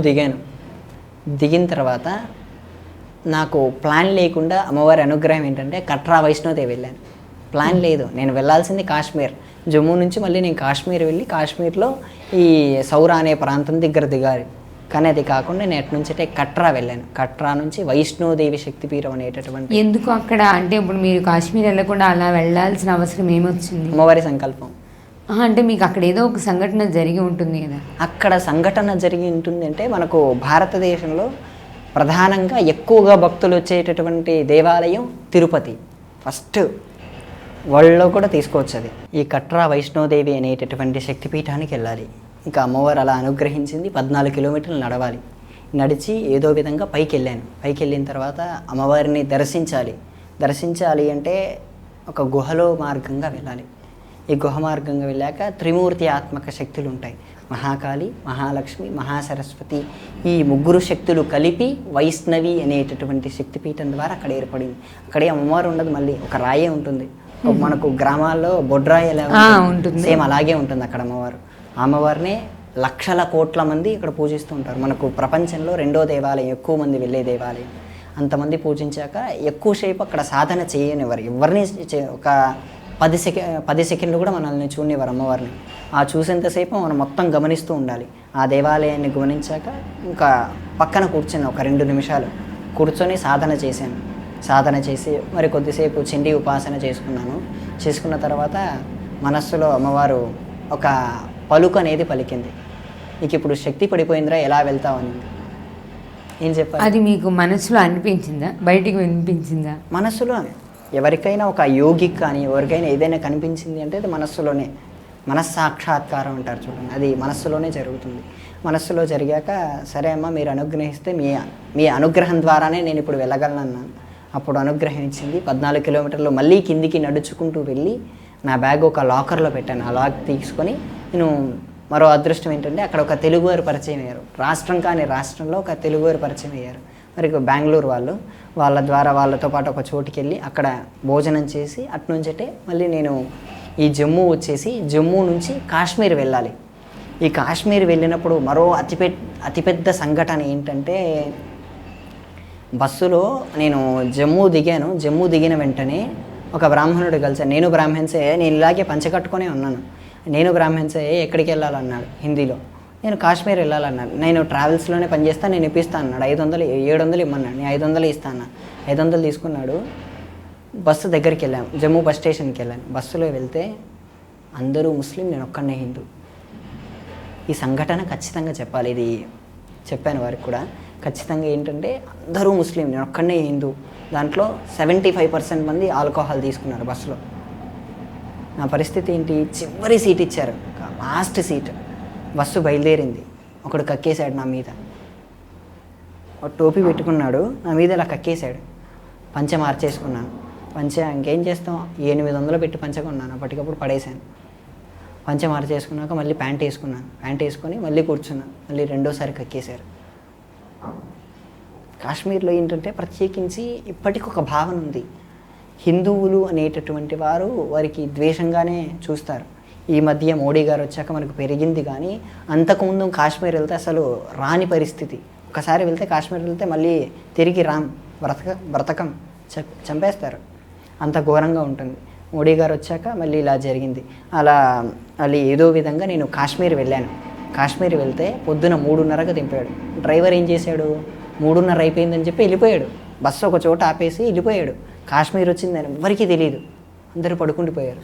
దిగిన తర్వాత నాకు ప్లాన్ లేకుండా అమ్మవారి అనుగ్రహం ఏంటంటే కట్రా వైష్ణోదేవి వెళ్ళాను. ప్లాన్ లేదు, నేను వెళ్ళాల్సింది కాశ్మీర్. జమ్మూ నుంచి మళ్ళీ నేను కాశ్మీర్ వెళ్ళి కాశ్మీర్లో ఈ సౌరా అనే ప్రాంతం దగ్గర దిగాలి. కానీ అది కాకుండా నేను అటు నుంచి కట్రా వెళ్ళాను. కట్రా నుంచి వైష్ణోదేవి శక్తిపీఠం అనేటటువంటి. ఎందుకు అక్కడ అంటే ఇప్పుడు మీరు కాశ్మీర్ వెళ్ళకుండా అలా వెళ్ళాల్సిన అవసరం ఏమొచ్చింది? అమ్మవారి సంకల్పం. అంటే మీకు అక్కడ ఏదో ఒక సంఘటన జరిగి ఉంటుంది కదా? అక్కడ సంఘటన జరిగి ఉంటుంది అంటే మనకు భారతదేశంలో ప్రధానంగా ఎక్కువగా భక్తులు వచ్చేటటువంటి దేవాలయం తిరుపతి, ఫస్ట్ వరల్డ్లో కూడా తీసుకోవచ్చు. అది ఈ కట్రా వైష్ణోదేవి అనేటటువంటి శక్తిపీఠానికి వెళ్ళాలి. ఇంకా అమ్మవారు అలా అనుగ్రహించింది. 14 కిలోమీటర్లు నడవాలి. నడిచి ఏదో విధంగా పైకి వెళ్ళాను. పైకి వెళ్ళిన తర్వాత అమ్మవారిని దర్శించాలి అంటే ఒక గుహలో మార్గంగా వెళ్ళాలి. ఈ గుహ మార్గంగా వెళ్ళాక త్రిమూర్తి ఆత్మక శక్తులు ఉంటాయి, మహాకాళి, మహాలక్ష్మి, మహాసరస్వతి. ఈ ముగ్గురు శక్తులు కలిపి వైష్ణవి అనేటటువంటి శక్తిపీఠం ద్వారా అక్కడ ఏర్పడింది. అక్కడే అమ్మవారు ఉండదు, మళ్ళీ ఒక రాయే ఉంటుంది. మనకు గ్రామాల్లో బొడ్రాయి ఎలా ఉంటుంది సేమ్ అలాగే ఉంటుంది అక్కడ అమ్మవారు. అమ్మవారినే లక్షల కోట్ల మంది ఇక్కడ పూజిస్తూ ఉంటారు. మనకు ప్రపంచంలో 2వ దేవాలయం, ఎక్కువ మంది వెళ్ళే దేవాలయం. అంతమంది పూజించాక ఎక్కువసేపు అక్కడ సాధన చేయనివ్వరు ఎవరిని. ఒక 10 సెకండ్లు కూడా మనల్ని చూడనివ్వరు అమ్మవారిని. ఆ చూసేంతసేపు మనం మొత్తం గమనిస్తూ ఉండాలి. ఆ దేవాలయాన్ని గమనించాక ఇంకా పక్కన కూర్చుని ఒక 2 నిమిషాలు కూర్చొని సాధన చేశాను. సాధన చేసి మరి కొద్దిసేపు చండీ ఉపాసన చేసుకున్న తర్వాత మనస్సులో అమ్మవారు ఒక పలుకు అనేది పలికింది. నీకు ఇప్పుడు శక్తి పడిపోయిందిరా, ఎలా వెళ్తావని. ఏం చెప్పాలి? అది మీకు మనసులో అనిపించిందా, బయటికి వినిపించిందా? మనస్సులో ఎవరికైనా ఒక యోగికి కానీ ఎవరికైనా ఏదైనా కనిపించింది అంటే అది మనస్సులోనే, మనస్సాక్షాత్కారం అంటారు చూడండి, అది మనస్సులోనే జరుగుతుంది. మనస్సులో జరిగాక సరే అమ్మ మీరు అనుగ్రహిస్తే మీ అనుగ్రహం ద్వారానే నేను ఇప్పుడు వెళ్ళగలను. అప్పుడు అనుగ్రహం ఇచ్చింది. 14 కిలోమీటర్లు మళ్ళీ కిందికి నడుచుకుంటూ వెళ్ళి నా బ్యాగ్ ఒక లాకర్లో పెట్టాను. ఆ లాక్ తీసుకొని నేను మరో అదృష్టం ఏంటంటే అక్కడ ఒక తెలుగువారు పరిచయం అయ్యారు. రాష్ట్రం కాని రాష్ట్రంలో ఒక తెలుగువారు పరిచయం అయ్యారు. మరి బెంగళూరు వాళ్ళ ద్వారా వాళ్ళతో పాటు ఒక చోటుకి వెళ్ళి అక్కడ భోజనం చేసి అటునుంచటే మళ్ళీ నేను ఈ జమ్మూ వచ్చేసి జమ్మూ నుంచి కాశ్మీర్ వెళ్ళాలి. ఈ కాశ్మీర్ వెళ్ళినప్పుడు మరో అతిపెద్ద సంఘటన ఏంటంటే బస్సులో నేను జమ్మూ దిగిన వెంటనే ఒక బ్రాహ్మణుడు కలిసాను. నేను బ్రాహ్మణ్సే, నేను ఇలాగే పంచె కట్టుకునే ఉన్నాను. నేను బ్రాహ్మణ్సే, ఎక్కడికి వెళ్ళాలన్నాడు హిందీలో. నేను కాశ్మీర్ వెళ్ళాలన్నాడు. నేను ట్రావెల్స్లోనే పనిచేస్తాను, నేను ఇప్పిస్తాను అన్నాడు. 500 700 ఇమ్మన్నాడు. నేను 500 ఇస్తాను. 500 తీసుకున్నాడు. బస్సు దగ్గరికి వెళ్ళాము, జమ్మూ బస్ స్టేషన్కి వెళ్ళాను. బస్సులో వెళ్తే అందరూ ముస్లిం, నేను ఒక్కనే హిందూ. ఈ సంఘటన ఖచ్చితంగా చెప్పాలి, ఇది చెప్పాను వారికి కూడా. ఖచ్చితంగా ఏంటంటే అందరూ ముస్లిం, నేను ఒక్కనే హిందూ. దాంట్లో 75% మంది ఆల్కహాల్ తీసుకున్నారు బస్సులో. నా పరిస్థితి ఏంటి, చివరి సీట్ ఇచ్చారు, లాస్ట్ సీట్. బస్సు బయలుదేరింది, ఒకడు కక్కేశాడు నా మీద. ఒక టోపీ పెట్టుకున్నాడు, నా మీద ఇలా కక్కేశాడు. పంచె మార్చేసుకున్నాను. పంచె ఇంకేం చేస్తాం, 800 పెట్టి పంచె కొన్నాను, అప్పటికప్పుడు పడేశాను. పంచె మార్చేసుకున్నాక మళ్ళీ ప్యాంట్ వేసుకున్నాను. ప్యాంట్ వేసుకొని మళ్ళీ కూర్చున్నాను. మళ్ళీ రెండోసారి కక్కేశారు. కాశ్మీర్లో ఏంటంటే ప్రత్యేకించి ఇప్పటికి ఒక భావన ఉంది, హిందువులు అనేటటువంటి వారు వారికి ద్వేషంగానే చూస్తారు. ఈ మధ్య మోడీ గారు వచ్చాక మనకు పెరిగింది, కానీ అంతకుముందు కాశ్మీర్ వెళ్తే అసలు రాని పరిస్థితి. ఒకసారి వెళ్తే కాశ్మీర్ వెళ్తే మళ్ళీ తిరిగి బ్రతకం, చంపేస్తారు, అంత ఘోరంగా ఉంటుంది. మోడీ గారు వచ్చాక మళ్ళీ ఇలా జరిగింది. అలా ఏదో విధంగా నేను కాశ్మీర్ వెళ్ళాను. కాశ్మీర్ వెళ్తే పొద్దున 3:30కి దింపాడు. డ్రైవర్ ఏం చేశాడు, 3:30 అయిపోయిందని చెప్పి వెళ్ళిపోయాడు. బస్సు ఒక చోట ఆపేసి వెళ్ళిపోయాడు. కాశ్మీర్ వచ్చిందని ఎవరికీ తెలియదు, అందరూ పడుకుండిపోయారు.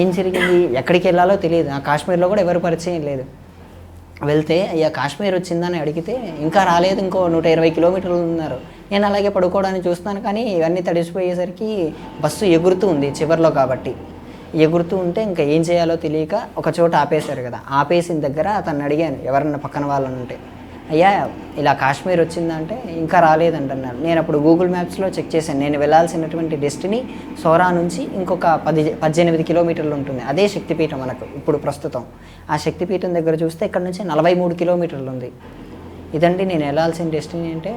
ఏం జరిగింది, ఎక్కడికి వెళ్ళాలో తెలియదు. ఆ కాశ్మీర్లో కూడా ఎవరు పరిచయం లేదు. వెళ్తే అయ్యా కాశ్మీర్ వచ్చిందని అడిగితే ఇంకా రాలేదు, ఇంకో 120 కిలోమీటర్లు ఉన్నారు. నేను అలాగే పడుకోవడానికి చూస్తున్నాను, కానీ ఇవన్నీ తడిసిపోయేసరికి బస్సు ఎగురుతూ ఉంది చివర్లో కాబట్టి. ఎగురుతూ ఉంటే ఇంకా ఏం చేయాలో తెలియక ఒక చోట ఆపేశారు కదా. ఆపేసిన దగ్గర అతన్ని అడిగాను, ఎవరన్నా పక్కన వాళ్ళని ఉంటే, అయ్యా ఇలా కాశ్మీర్ వచ్చిందంటే ఇంకా రాలేదంటున్నారు. నేను అప్పుడు గూగుల్ మ్యాప్స్లో చెక్ చేశాను. నేను వెళ్ళాల్సినటువంటి డెస్టినీ సోరా నుంచి ఇంకొక 18 కిలోమీటర్లు ఉంటుంది. అదే శక్తిపీఠం మనకు ఇప్పుడు ప్రస్తుతం. ఆ శక్తిపీఠం దగ్గర చూస్తే ఇక్కడ నుంచి 43 కిలోమీటర్లు ఉంది. ఇదండి నేను వెళ్ళాల్సిన డెస్టినీ అంటే,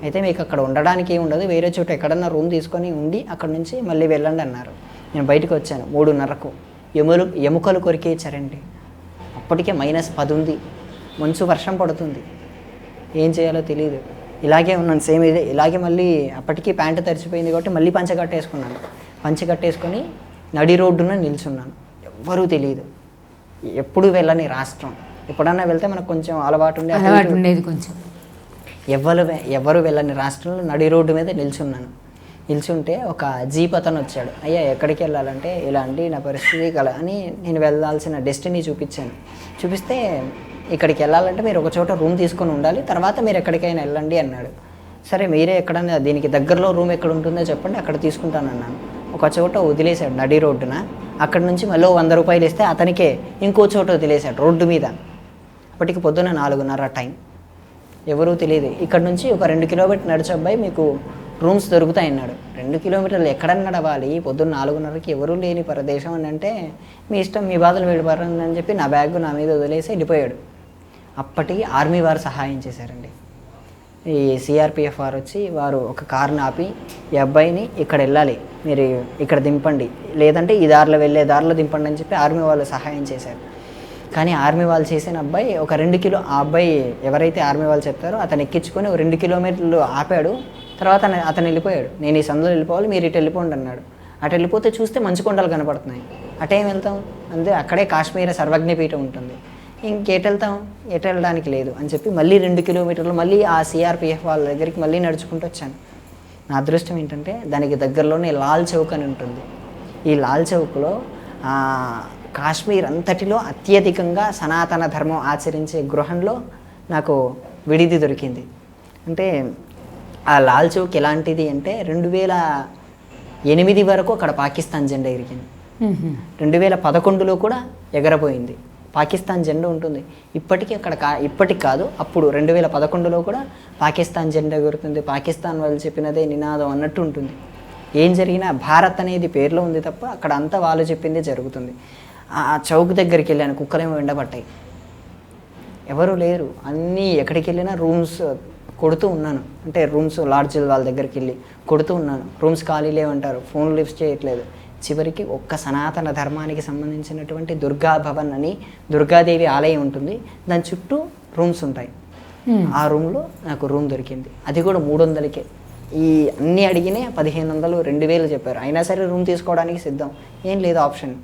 అయితే మీకు అక్కడ ఉండడానికి ఏమి ఉండదు, వేరే చోట ఎక్కడన్నా రూమ్ తీసుకొని ఉండి అక్కడ నుంచి మళ్ళీ వెళ్ళండి అన్నారు. నేను బయటకు వచ్చాను 3:30కు. ఎముకలు కొరికేచ్చారండి. అప్పటికే -10 ఉంది, మంచు వర్షం పడుతుంది, ఏం చేయాలో తెలియదు. ఇలాగే ఉన్నాను సేమ్ ఇదే. ఇలాగే మళ్ళీ అప్పటికి ప్యాంటు తడిచిపోయింది కాబట్టి మళ్ళీ పంచె కట్టేసుకున్నాను. పంచె కట్టేసుకొని నడి రోడ్డున నిల్చున్నాను. ఎవ్వరూ తెలియదు, ఎప్పుడు వెళ్ళని రాష్ట్రం. ఎప్పుడన్నా వెళ్తే మనకు కొంచెం అలవాటు ఉండేది కొంచెం. ఎవరు వెళ్ళని రాష్ట్రంలో నడి రోడ్డు మీద నిల్చుంటే ఒక జీప్ అతను వచ్చాడు. అయ్యా ఎక్కడికి వెళ్ళాలంటే, ఇలా అండి నా పరిస్థితి కల అని నేను వెళ్ళాల్సిన డెస్టినీ చూపిస్తే ఇక్కడికి వెళ్ళాలంటే మీరు ఒక చోట రూమ్ తీసుకొని ఉండాలి, తర్వాత మీరు ఎక్కడికైనా వెళ్ళండి అన్నాడు. సరే మీరే ఎక్కడన్నా దీనికి దగ్గరలో రూమ్ ఎక్కడ ఉంటుందో చెప్పండి, అక్కడ తీసుకుంటానన్నాను. ఒక చోట వదిలేశాడు నడి రోడ్డున. అక్కడ నుంచి మళ్ళీ 100 రూపాయలు ఇస్తే అతనికే ఇంకో చోట వదిలేశాడు రోడ్డు మీద. అప్పటికి పొద్దున్న 4:30 టైం. ఎవరూ తెలియదు. ఇక్కడ నుంచి ఒక 2 కిలోమీటర్లు నడిచే అబ్బాయి మీకు రూమ్స్ దొరుకుతాయి అన్నాడు. 2 కిలోమీటర్లు ఎక్కడన్నా నడవాలి, పొద్దున్న 4:30కి ఎవరూ లేని ప్రదేశం అని అంటే, మీ ఇష్టం, మీ బాధలు వీడిపారని అని చెప్పి నా బ్యాగ్ నా మీద వదిలేసి వెళ్ళిపోయాడు. అప్పటికి ఆర్మీ వారు సహాయం చేశారండి. ఈ సిఆర్పిఎఫ్ వారు వచ్చి వారు ఒక కారుని ఆపి, ఈ అబ్బాయిని ఇక్కడ వెళ్ళాలి, మీరు ఇక్కడ దింపండి, లేదంటే ఈ దారిలో వెళ్ళే దారిలో దింపండి అని చెప్పి ఆర్మీ వాళ్ళు సహాయం చేశారు. కానీ ఆర్మీ వాళ్ళు చేసిన అబ్బాయి ఒక 2 కిలో, ఆ అబ్బాయి ఎవరైతే ఆర్మీ వాళ్ళు చెప్తారో అతను ఎక్కించుకొని 2 కిలోమీటర్లు ఆపాడు. తర్వాత అతను వెళ్ళిపోయాడు. నేను ఈ సందులో వెళ్ళిపోవాలి, మీరు ఇటు వెళ్ళిపోండి అన్నాడు. అటు వెళ్ళిపోతే చూస్తే మంచు కొండలు కనపడుతున్నాయి. అటేం వెళ్తాం, అంతే అక్కడే కాశ్మీర సర్వజ్ఞపీఠం ఉంటుంది, ఇంకెటు వెళ్తాం, ఎటు వెళ్ళడానికి లేదు అని చెప్పి మళ్ళీ 2 కిలోమీటర్లు మళ్ళీ ఆ సిఆర్పిఎఫ్ వాళ్ళ దగ్గరికి మళ్ళీ నడుచుకుంటూ వచ్చాను. నా అదృష్టం ఏంటంటే దానికి దగ్గరలోనే లాల్ చౌక్ అని ఉంటుంది. ఈ లాల్ చౌక్లో కాశ్మీర్ అంతటిలో అత్యధికంగా సనాతన ధర్మం ఆచరించే గృహంలో నాకు విడిది దొరికింది. అంటే ఆ లాల్ చౌక్ ఎలాంటిది అంటే 2008 వరకు అక్కడ పాకిస్తాన్ జెండా ఎగిరింది. 2011లో కూడా ఎగరబోయింది. పాకిస్తాన్ జెండా ఉంటుంది ఇప్పటికీ అక్కడ. ఇప్పటికి కాదు, అప్పుడు 2011లో కూడా పాకిస్తాన్ జెండా ఎగురుతుంది. పాకిస్తాన్ వాళ్ళు చెప్పినదే నినాదం అన్నట్టు ఉంటుంది. ఏం జరిగినా భారత్ అనేది పేరులో ఉంది తప్ప అక్కడ అంతా వాళ్ళు చెప్పిందే జరుగుతుంది. ఆ చౌక్ దగ్గరికి వెళ్ళాను, కుక్కలేమో వెండబట్టాయి, ఎవరు లేరు. అన్నీ ఎక్కడికి వెళ్ళినా రూమ్స్ కొడుతూ ఉన్నాను. అంటే రూమ్స్ లాడ్జ్ వాళ్ళ దగ్గరికి వెళ్ళి కొడుతూ ఉన్నాను. రూమ్స్ ఖాళీ లేవంటారు, ఫోన్లు లిఫ్ట్ చేయట్లేదు. చివరికి ఒక్క సనాతన ధర్మానికి సంబంధించినటువంటి దుర్గా భవన్ అని దుర్గాదేవి ఆలయం ఉంటుంది, దాని చుట్టూ రూమ్స్ ఉంటాయి. ఆ రూమ్లో నాకు రూమ్ దొరికింది. అది కూడా 300కే. ఈ అన్నీ అడిగినే 1500 2000 చెప్పారు. అయినా సరే రూమ్ తీసుకోవడానికి సిద్ధం, ఏం లేదు ఆప్షన్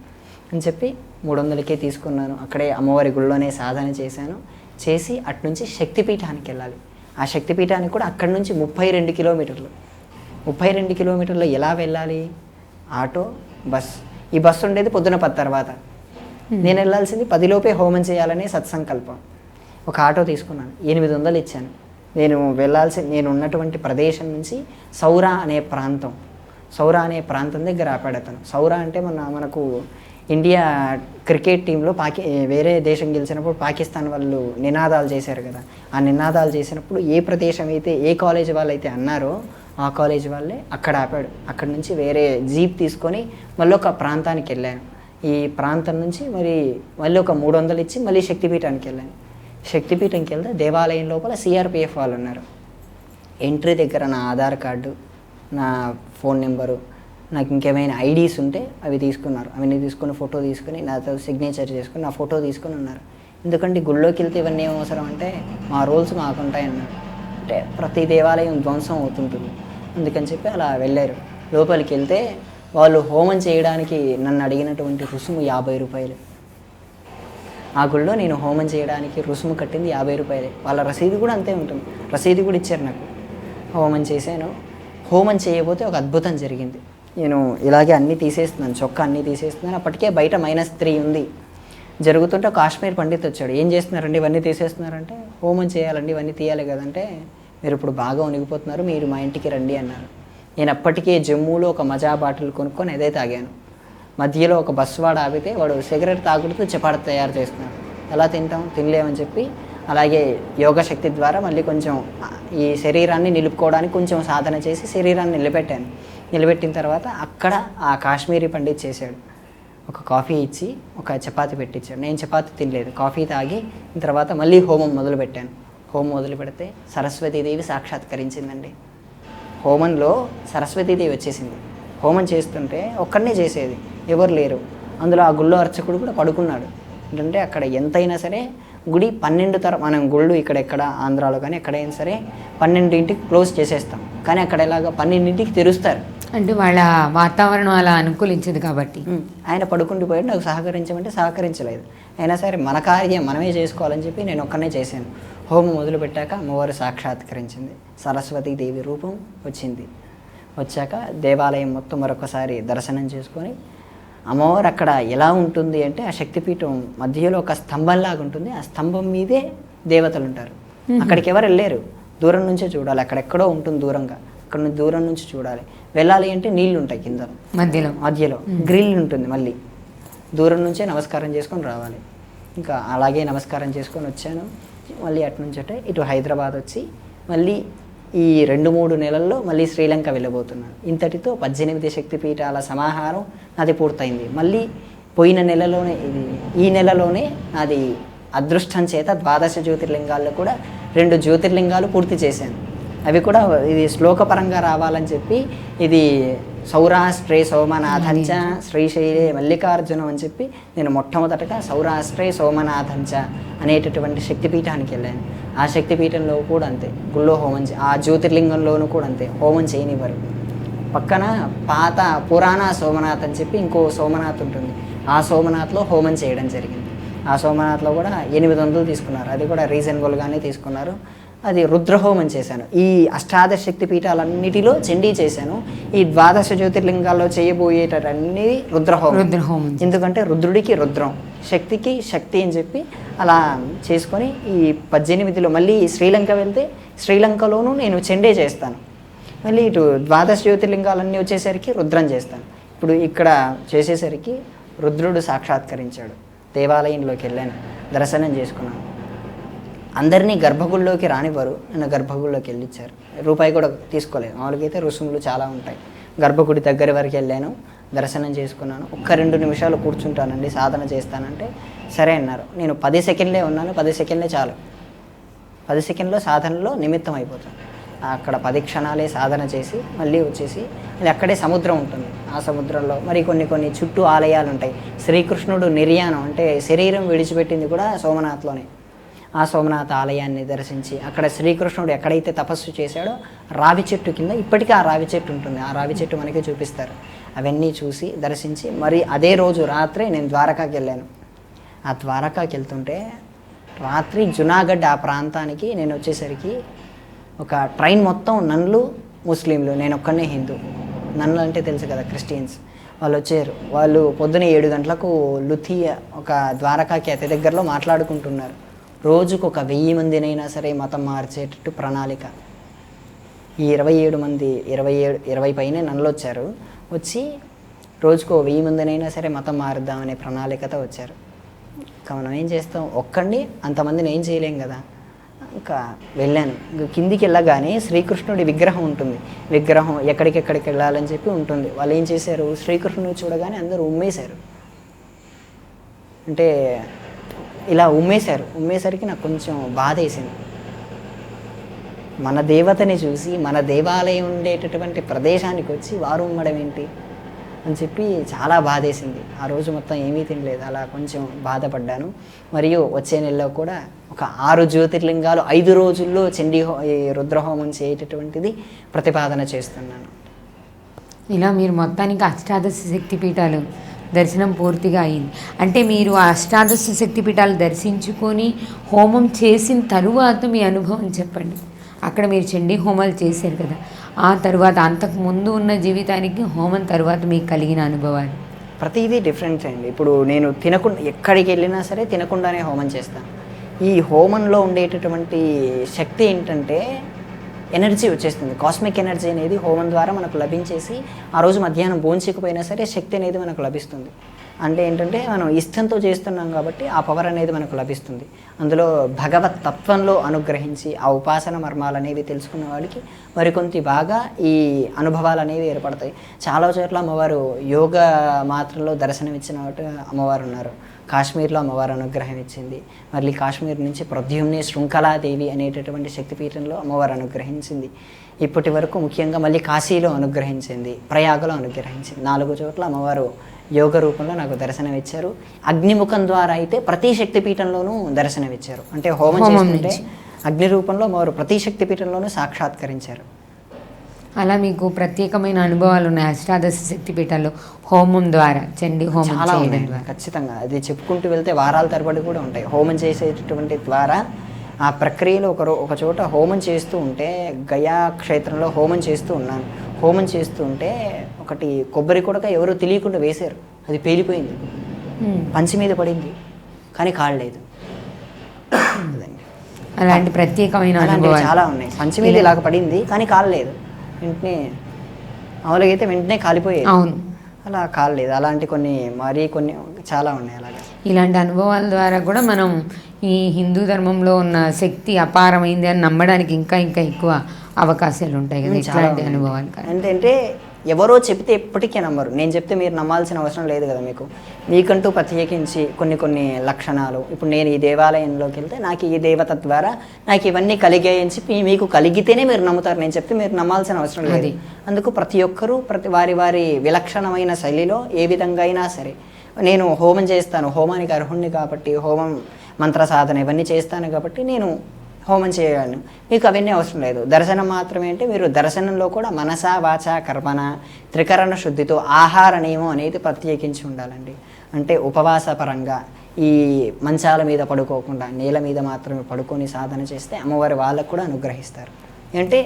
అని చెప్పి 300కే తీసుకున్నాను. అక్కడే అమ్మవారి గుళ్ళోనే సాధన చేశాను. చేసి అట్నుంచి శక్తిపీఠానికి వెళ్ళాలి. ఆ శక్తిపీఠానికి కూడా అక్కడి నుంచి 32 కిలోమీటర్లు. 32 కిలోమీటర్లు ఎలా వెళ్ళాలి? Auto, bus. ఈ బస్సు ఉండేది పొద్దున 10 తర్వాత. నేను వెళ్ళాల్సింది 10 లోపే హోమం చేయాలనే సత్సంకల్పం. ఒక ఆటో తీసుకున్నాను, 800 ఇచ్చాను. నేను ఉన్నటువంటి ప్రదేశం నుంచి సౌరా అనే ప్రాంతం దగ్గర ఆపాడు అతను. సౌరా అంటే మనకు ఇండియా క్రికెట్ టీంలో వేరే దేశం గెలిచినప్పుడు పాకిస్తాన్ వాళ్ళు నినాదాలు చేశారు కదా, ఆ నినాదాలు చేసినప్పుడు ఏ ప్రదేశం అయితే ఏ కాలేజ్ వాళ్ళు అయితే అన్నారో ఆ కాలేజ్ వాళ్ళే అక్కడ ఆపాడు. అక్కడ నుంచి వేరే జీప్ తీసుకొని మళ్ళీ ఒక ప్రాంతానికి వెళ్ళాను. ఈ ప్రాంతం నుంచి మళ్ళీ ఒక 300 ఇచ్చి మళ్ళీ శక్తిపీఠానికి వెళ్ళాను. శక్తిపీఠంకి వెళ్తే దేవాలయం లోపల సిఆర్పిఎఫ్ వాళ్ళు ఉన్నారు. ఎంట్రీ దగ్గర నా ఆధార్ కార్డు, నా ఫోన్ నెంబరు, నాకు ఇంకేమైనా ఐడీస్ ఉంటే అవి తీసుకున్నారు. అవన్నీ తీసుకుని ఫోటో తీసుకుని నాతో సిగ్నేచర్ చేసుకుని నా ఫోటో తీసుకుని ఉన్నారు. ఎందుకంటే గుళ్ళోకి వెళ్తే ఇవన్నీ ఏం అవసరం అంటే మా రూల్స్ మాకుంటాయి అన్నారు. అంటే ప్రతి దేవాలయం ధ్వంసం అవుతుంటుంది, అందుకని చెప్పి అలా వెళ్ళారు. లోపలికి వెళ్తే వాళ్ళు హోమం చేయడానికి నన్ను అడిగినటువంటి రుసుము 50 రూపాయలు. ఆ గుళ్ళో నేను హోమం చేయడానికి రుసుము కట్టింది 50 రూపాయలే. వాళ్ళ రసీదు కూడా అంతే ఉంటుంది, రసీదు కూడా ఇచ్చారు నాకు. హోమం చేశాను. హోమం చేయబోతే ఒక అద్భుతం జరిగింది. నేను ఇలాగే అన్నీ తీసేస్తున్నాను, చొక్కా అన్నీ తీసేస్తున్నాను. అప్పటికే బయట -3 ఉంది. జరుగుతుంటే కాశ్మీర్ పండిత్ వచ్చాడు. ఏం చేస్తున్నారండి ఇవన్నీ తీసేస్తున్నారంటే, హోమం చేయాలండి ఇవన్నీ తీయాలి కదంటే, మీరు ఇప్పుడు బాగా ఉనిగిపోతున్నారు, మీరు మా ఇంటికి రండి అన్నారు. నేను అప్పటికే జమ్మూలో ఒక మజా బాటిల్ కొనుక్కొని అదే తాగాను. మధ్యలో ఒక బస్సు వాడు ఆపితే వాడు సిగరెట్ తాగుతూ చపాతి తయారు చేస్తున్నాడు. ఎలా తింటాం, తినలేమని చెప్పి అలాగే యోగశక్తి ద్వారా మళ్ళీ కొంచెం ఈ శరీరాన్ని నిలుపుకోవడానికి కొంచెం సాధన చేసి శరీరాన్ని నిలబెట్టిన తర్వాత అక్కడ ఆ కాశ్మీరీ పండిత్ చేశాడు. ఒక కాఫీ ఇచ్చి ఒక చపాతి పెట్టించాడు. నేను చపాతి తినలేదు, కాఫీ తాగి తర్వాత మళ్ళీ హోమం మొదలుపెట్టాను. హోమం మొదలు పెడితే సరస్వతీదేవి సాక్షాత్కరించిందండి. హోమంలో సరస్వతీదేవి వచ్చేసింది. హోమం చేస్తుంటే ఒక్కడనే చేసేది, ఎవరు లేరు. అందులో ఆ గుళ్ళో అర్చకుడు కూడా పడుకున్నాడు. ఏంటంటే అక్కడ ఎంతైనా సరే గుడి 12 మనం గుళ్ళు ఇక్కడెక్కడ ఆంధ్రాలో కానీ ఎక్కడైనా సరే 12ంటికి క్లోజ్ చేసేస్తాం, కానీ అక్కడ ఎలాగ 12ంటికి తెరుస్తారు. అంటే వాళ్ళ వాతావరణం అలా అనుకూలించింది కాబట్టి. ఆయన పడుకుండిపోయాడు. నాకు సహకరించమంటే సహకరించలేదు. అయినా సరే మన కార్యం మనమే చేసుకోవాలని చెప్పి నేను ఒక్కనే చేశాను. హోమం మొదలుపెట్టాక అమ్మవారు సాక్షాత్కరించింది. సరస్వతీదేవి రూపం వచ్చింది. వచ్చాక దేవాలయం మొత్తం మరొకసారి దర్శనం చేసుకొని, అమ్మవారు అక్కడ ఎలా ఉంటుంది అంటే ఆ శక్తిపీఠం మధ్యలో ఒక స్తంభంలాగా ఉంటుంది. ఆ స్తంభం మీదే దేవతలు ఉంటారు. అక్కడికి ఎవరు వెళ్ళలేరు, దూరం నుంచే చూడాలి. అక్కడెక్కడో ఉంటుంది దూరంగా, అక్కడ నుంచి దూరం నుంచి చూడాలి. వెళ్ళాలి అంటే నీళ్లు ఉంటాయి కింద మధ్యలో గ్రిల్ ఉంటుంది. మళ్ళీ దూరం నుంచే నమస్కారం చేసుకొని రావాలి. ఇంకా అలాగే నమస్కారం చేసుకొని వచ్చాను. మళ్ళీ అటు నుంచి అంటే ఇటు హైదరాబాద్ వచ్చి మళ్ళీ ఈ 2-3 నెలల్లో మళ్ళీ శ్రీలంక వెళ్ళబోతున్నాను. ఇంతటితో 18 శక్తిపీఠాల సమాహారం నాది పూర్తయింది. మళ్ళీ పోయిన నెలలోనే ఈ నెలలోనే నాది అదృష్టం చేత 12 జ్యోతిర్లింగాల్లో కూడా 2 జ్యోతిర్లింగాలు పూర్తి చేశాను. అవి కూడా ఇది శ్లోకపరంగా రావాలని చెప్పి ఇది సౌరాష్ట్రే సోమనాథంచ శ్రీశైలే మల్లికార్జునం అని చెప్పి నేను మొట్టమొదటగా సౌరాష్ట్రే సోమనాథంచ అనేటటువంటి శక్తిపీఠానికి వెళ్ళాను. ఆ శక్తిపీఠంలో కూడా అంతే గుళ్ళో హోమం ఆ జ్యోతిర్లింగంలోనూ కూడా అంతే హోమం చేయనివ్వరు. పక్కన పాత పురాణ సోమనాథ్ అని చెప్పి ఇంకో సోమనాథ్ ఉంటుంది. ఆ సోమనాథ్లో హోమం చేయడం జరిగింది. ఆ సోమనాథ్లో కూడా 800 తీసుకున్నారు. అది కూడా రీజనబుల్గానే తీసుకున్నారు. అది రుద్రహోమం చేశాను. ఈ అష్టాదశ శక్తి పీఠాలన్నిటిలో చండీ చేశాను. ఈ 12 జ్యోతిర్లింగాల్లో చేయబోయేటన్నీ రుద్రహోమం. ఎందుకంటే రుద్రుడికి రుద్రం, శక్తికి శక్తి అని చెప్పి అలా చేసుకొని ఈ 18లో మళ్ళీ శ్రీలంక వెళ్తే శ్రీలంకలోనూ నేను చండే చేస్తాను. మళ్ళీ ఇటు 12 జ్యోతిర్లింగాలన్నీ వచ్చేసరికి రుద్రం చేస్తాను. ఇప్పుడు ఇక్కడ చేసేసరికి రుద్రుడు సాక్షాత్కరించాడు. దేవాలయంలోకి వెళ్ళాను, దర్శనం చేసుకున్నాను. అందరినీ గర్భగుడిలోకి రానివ్వరు, నన్ను గర్భగుడిలోకి వెళ్ళిచ్చారు. రూపాయి కూడా తీసుకోలేదు. మామూలుగా అయితే రుసుములు చాలా ఉంటాయి. గర్భగుడి దగ్గర వరకు వెళ్ళాను, దర్శనం చేసుకున్నాను. 1-2 నిమిషాలు కూర్చుంటానండి, సాధన చేస్తానంటే సరే అన్నారు. నేను 10 సెకండ్లే ఉన్నాను. 10 సెకండ్లే చాలు. 10 సెకండ్లో సాధనలో నిమిత్తం అయిపోతాను. అక్కడ 10 క్షణాలే సాధన చేసి మళ్ళీ వచ్చేసి అది అక్కడే సముద్రం ఉంటుంది. ఆ సముద్రంలో మరి కొన్ని చుట్టూ ఆలయాలు ఉంటాయి. శ్రీకృష్ణుడు నిర్యాణం అంటే శరీరం విడిచిపెట్టింది కూడా సోమనాథ్లోనే. ఆ సోమనాథ ఆలయాన్ని దర్శించి అక్కడ శ్రీకృష్ణుడు ఎక్కడైతే తపస్సు చేశాడో రావి చెట్టు కింద ఇప్పటికీ ఆ రావి చెట్టు ఉంటుంది, ఆ రావి చెట్టు మనకి చూపిస్తారు. అవన్నీ చూసి దర్శించి మరి అదే రోజు రాత్రి నేను ద్వారకాకి వెళ్ళాను. ఆ ద్వారకాకి వెళ్తుంటే రాత్రి జునాగఢ్ ఆ ప్రాంతానికి నేను వచ్చేసరికి ఒక ట్రైన్ మొత్తం నన్నులు ముస్లింలు, నేను ఒక్కనే హిందూ. నన్ను అంటే తెలుసు కదా, క్రిస్టియన్స్. వాళ్ళు వచ్చారు. వాళ్ళు పొద్దున 7 గంటలకు లుథియా ఒక ద్వారకాకి అతి దగ్గరలో మాట్లాడుకుంటున్నారు. రోజుకు ఒక 1000 మందినైనా సరే మతం మార్చేటట్టు ప్రణాళిక. ఈ 27 మంది 20 పైనే నన్నులు వచ్చారు. వచ్చి రోజుకు 1000 మందినైనా సరే మతం మారుద్దామనే ప్రణాళికతో వచ్చారు. ఇంకా మనం ఏం చేస్తాం, ఒక్కడిని అంతమందిని ఏం చేయలేం కదా. ఇంకా వెళ్ళాను. కిందికి వెళ్ళగానే శ్రీకృష్ణుడి విగ్రహం ఉంటుంది. విగ్రహం ఎక్కడికెక్కడికి వెళ్ళాలని చెప్పి ఉంటుంది. వాళ్ళు ఏం చేశారు, శ్రీకృష్ణుడు చూడగానే అందరూ ఉమ్మేశారు. అంటే ఇలా ఉమ్మేశారు. ఉమ్మేసరికి నాకు కొంచెం బాధ వేసింది. మన దేవతని చూసి మన దేవాలయం ఉండేటటువంటి ప్రదేశానికి వచ్చి వారు ఉమ్మడం ఏంటి అని చెప్పి చాలా బాధేసింది. ఆ రోజు మొత్తం ఏమీ తినలేదు, అలా కొంచెం బాధపడ్డాను. మరియు వచ్చే నెలలో కూడా ఒక 6 జ్యోతిర్లింగాలు 5 రోజుల్లో ఈ రుద్రహోమం చేయటటువంటిది ప్రతిపాదన చేస్తున్నాను. ఇలా మీరు మొత్తానికి అష్టాదశ శక్తిపీఠాలు దర్శనం పూర్తిగా అయింది. అంటే మీరు ఆ అష్టాదశ శక్తిపీఠాలు దర్శించుకొని హోమం చేసిన తరువాత మీ అనుభవం చెప్పండి. అక్కడ మీరు చండీ హోమాలు చేశారు కదా, ఆ తర్వాత అంతకు ముందు ఉన్న జీవితానికి హోమం తర్వాత మీకు కలిగిన అనుభవాలు? ప్రతిదీ డిఫరెంట్ అండి. ఇప్పుడు నేను తినకుండా ఎక్కడికి వెళ్ళినా సరే తినకుండానే హోమం చేస్తాను. ఈ హోమంలో ఉండేటటువంటి శక్తి ఏంటంటే ఎనర్జీ వచ్చేస్తుంది. కాస్మిక్ ఎనర్జీ అనేది హోమం ద్వారా మనకు లభించేసి ఆ రోజు మధ్యాహ్నం భోంచకపోయినా సరే శక్తి అనేది మనకు లభిస్తుంది. అంటే ఏంటంటే మనం ఇష్టంతో చేస్తున్నాం కాబట్టి ఆ పవర్ అనేది మనకు లభిస్తుంది. అందులో భగవత్ తత్వంలో అనుగ్రహించి ఆ ఉపాసన మర్మాలు అనేవి తెలుసుకున్న వాడికి మరికొంత బాగా ఈ అనుభవాలు అనేవి ఏర్పడతాయి. చాలా చోట్ల అమ్మవారు యోగ మాత్రలో దర్శనమిచ్చిన అమ్మవారు ఉన్నారు. కాశ్మీర్లో అమ్మవారు అనుగ్రహం ఇచ్చింది. మళ్ళీ కాశ్మీర్ నుంచి ప్రద్యుమ్ని శృంఖలాదేవి అనేటటువంటి శక్తిపీఠంలో అమ్మవారు అనుగ్రహించింది. ఇప్పటి వరకు ముఖ్యంగా మళ్ళీ కాశీలో అనుగ్రహించింది, ప్రయాగలో అనుగ్రహించింది. 4 చోట్ల అమ్మవారు యోగ రూపంలో నాకు దర్శనం ఇచ్చారు. అగ్నిముఖం ద్వారా అయితే ప్రతి శక్తిపీఠంలోనూ దర్శనం ఇచ్చారు. అంటే హోమం చేస్తుంటే అగ్ని రూపంలో అమ్మవారు ప్రతి శక్తిపీఠంలోనూ సాక్షాత్కరించారు. అలా మీకు ప్రత్యేకమైన అనుభవాలు ఉన్నాయి అష్టాదశ శక్తిపీఠాల్లో హోమం ద్వారా, చండీ హోమం చాలా చేయడం ఉన్నాయి ద్వారా? ఖచ్చితంగా. అది చెప్పుకుంటూ వెళ్తే వారాల తరబడి కూడా ఉంటాయి. హోమం చేసేటటువంటి ద్వారా ఆ ప్రక్రియలో ఒక చోట హోమం చేస్తూ ఉంటే, గయా క్షేత్రంలో హోమం చేస్తూ ఉన్నాను. హోమం చేస్తూ ఉంటే ఒకటి కొబ్బరి కొడక ఎవరో తెలియకుండా వేశారు. అది పేలిపోయింది, పంచి మీద పడింది, కానీ కాడలేదు. అలాంటి ప్రత్యేకమైన అనుభవాలు చాలా ఉన్నాయి. పంచి మీద ఇలాగ పడింది కానీ కాలలేదు. వెంటనే మామూలుగా అయితే వెంటనే కాలిపోయేది, అవును, అలా కాలలేదు. అలాంటి కొన్ని చాలా ఉన్నాయి అలాగే. ఇలాంటి అనుభవాల ద్వారా కూడా మనం ఈ హిందూ ధర్మంలో ఉన్న శక్తి అపారమైంది అని నమ్మడానికి ఇంకా ఇంకా ఎక్కువ అవకాశాలు ఉంటాయి కదా ఇట్లాంటి అనుభవాలు. ఏంటంటే ఎవరో చెప్తే ఎప్పటికీ నమ్మరు. నేను చెప్తే మీరు నమ్మాల్సిన అవసరం లేదు కదా. మీకంటూ ప్రత్యేకించి కొన్ని లక్షణాలు, ఇప్పుడు నేను ఈ దేవాలయంలోకి వెళ్తే నాకు ఈ దేవత ద్వారా నాకు ఇవన్నీ కలిగాయని చెప్పి మీకు కలిగితేనే మీరు నమ్ముతారు. నేను చెప్తే మీరు నమ్మాల్సిన అవసరం లేదు. అందుకు ప్రతి ఒక్కరూ వారి విలక్షణమైన శైలిలో ఏ విధంగా అయినా సరే, నేను హోమం చేస్తాను, హోమానికి అర్హుణ్ణి కాబట్టి, హోమం మంత్ర సాధన ఇవన్నీ చేస్తాను కాబట్టి నేను హోమం చేయగలను. మీకు అవన్నీ అవసరం లేదు. దర్శనం మాత్రమే. అంటే మీరు దర్శనంలో కూడా మనస వాచ కర్మణ త్రికరణ శుద్ధితో ఆహార నియమం అనేది ప్రత్యేకించి ఉండాలండి. అంటే ఉపవాస పరంగా ఈ మంచాల మీద పడుకోకుండా నేల మీద మాత్రమే పడుకొని సాధన చేస్తే అమ్మవారి వాళ్ళకు కూడా అనుగ్రహిస్తారు. అంటే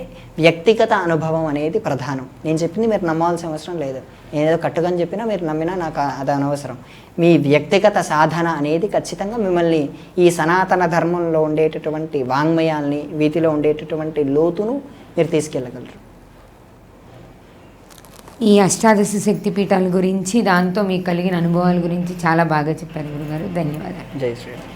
వ్యక్తిగత అనుభవం అనేది ప్రధానం. నేను చెప్పింది మీరు నమ్మాల్సిన అవసరం లేదు. నేనేదో కట్టుకొని చెప్పినా మీరు నమ్మినా నాకు అది అనవసరం. మీ వ్యక్తిగత సాధన అనేది ఖచ్చితంగా మిమ్మల్ని ఈ సనాతన ధర్మంలో ఉండేటటువంటి వాంగ్మయాల్ని, వీటిలో ఉండేటటువంటి లోతును మీరు తీసుకెళ్ళగలరు. ఈ అష్టాదశ శక్తిపీఠాల గురించి, దాంతో మీకు కలిగిన అనుభవాల గురించి చాలా బాగా చెప్పారు గురుగారు. ధన్యవాదాలు. జై శ్రీరామ్.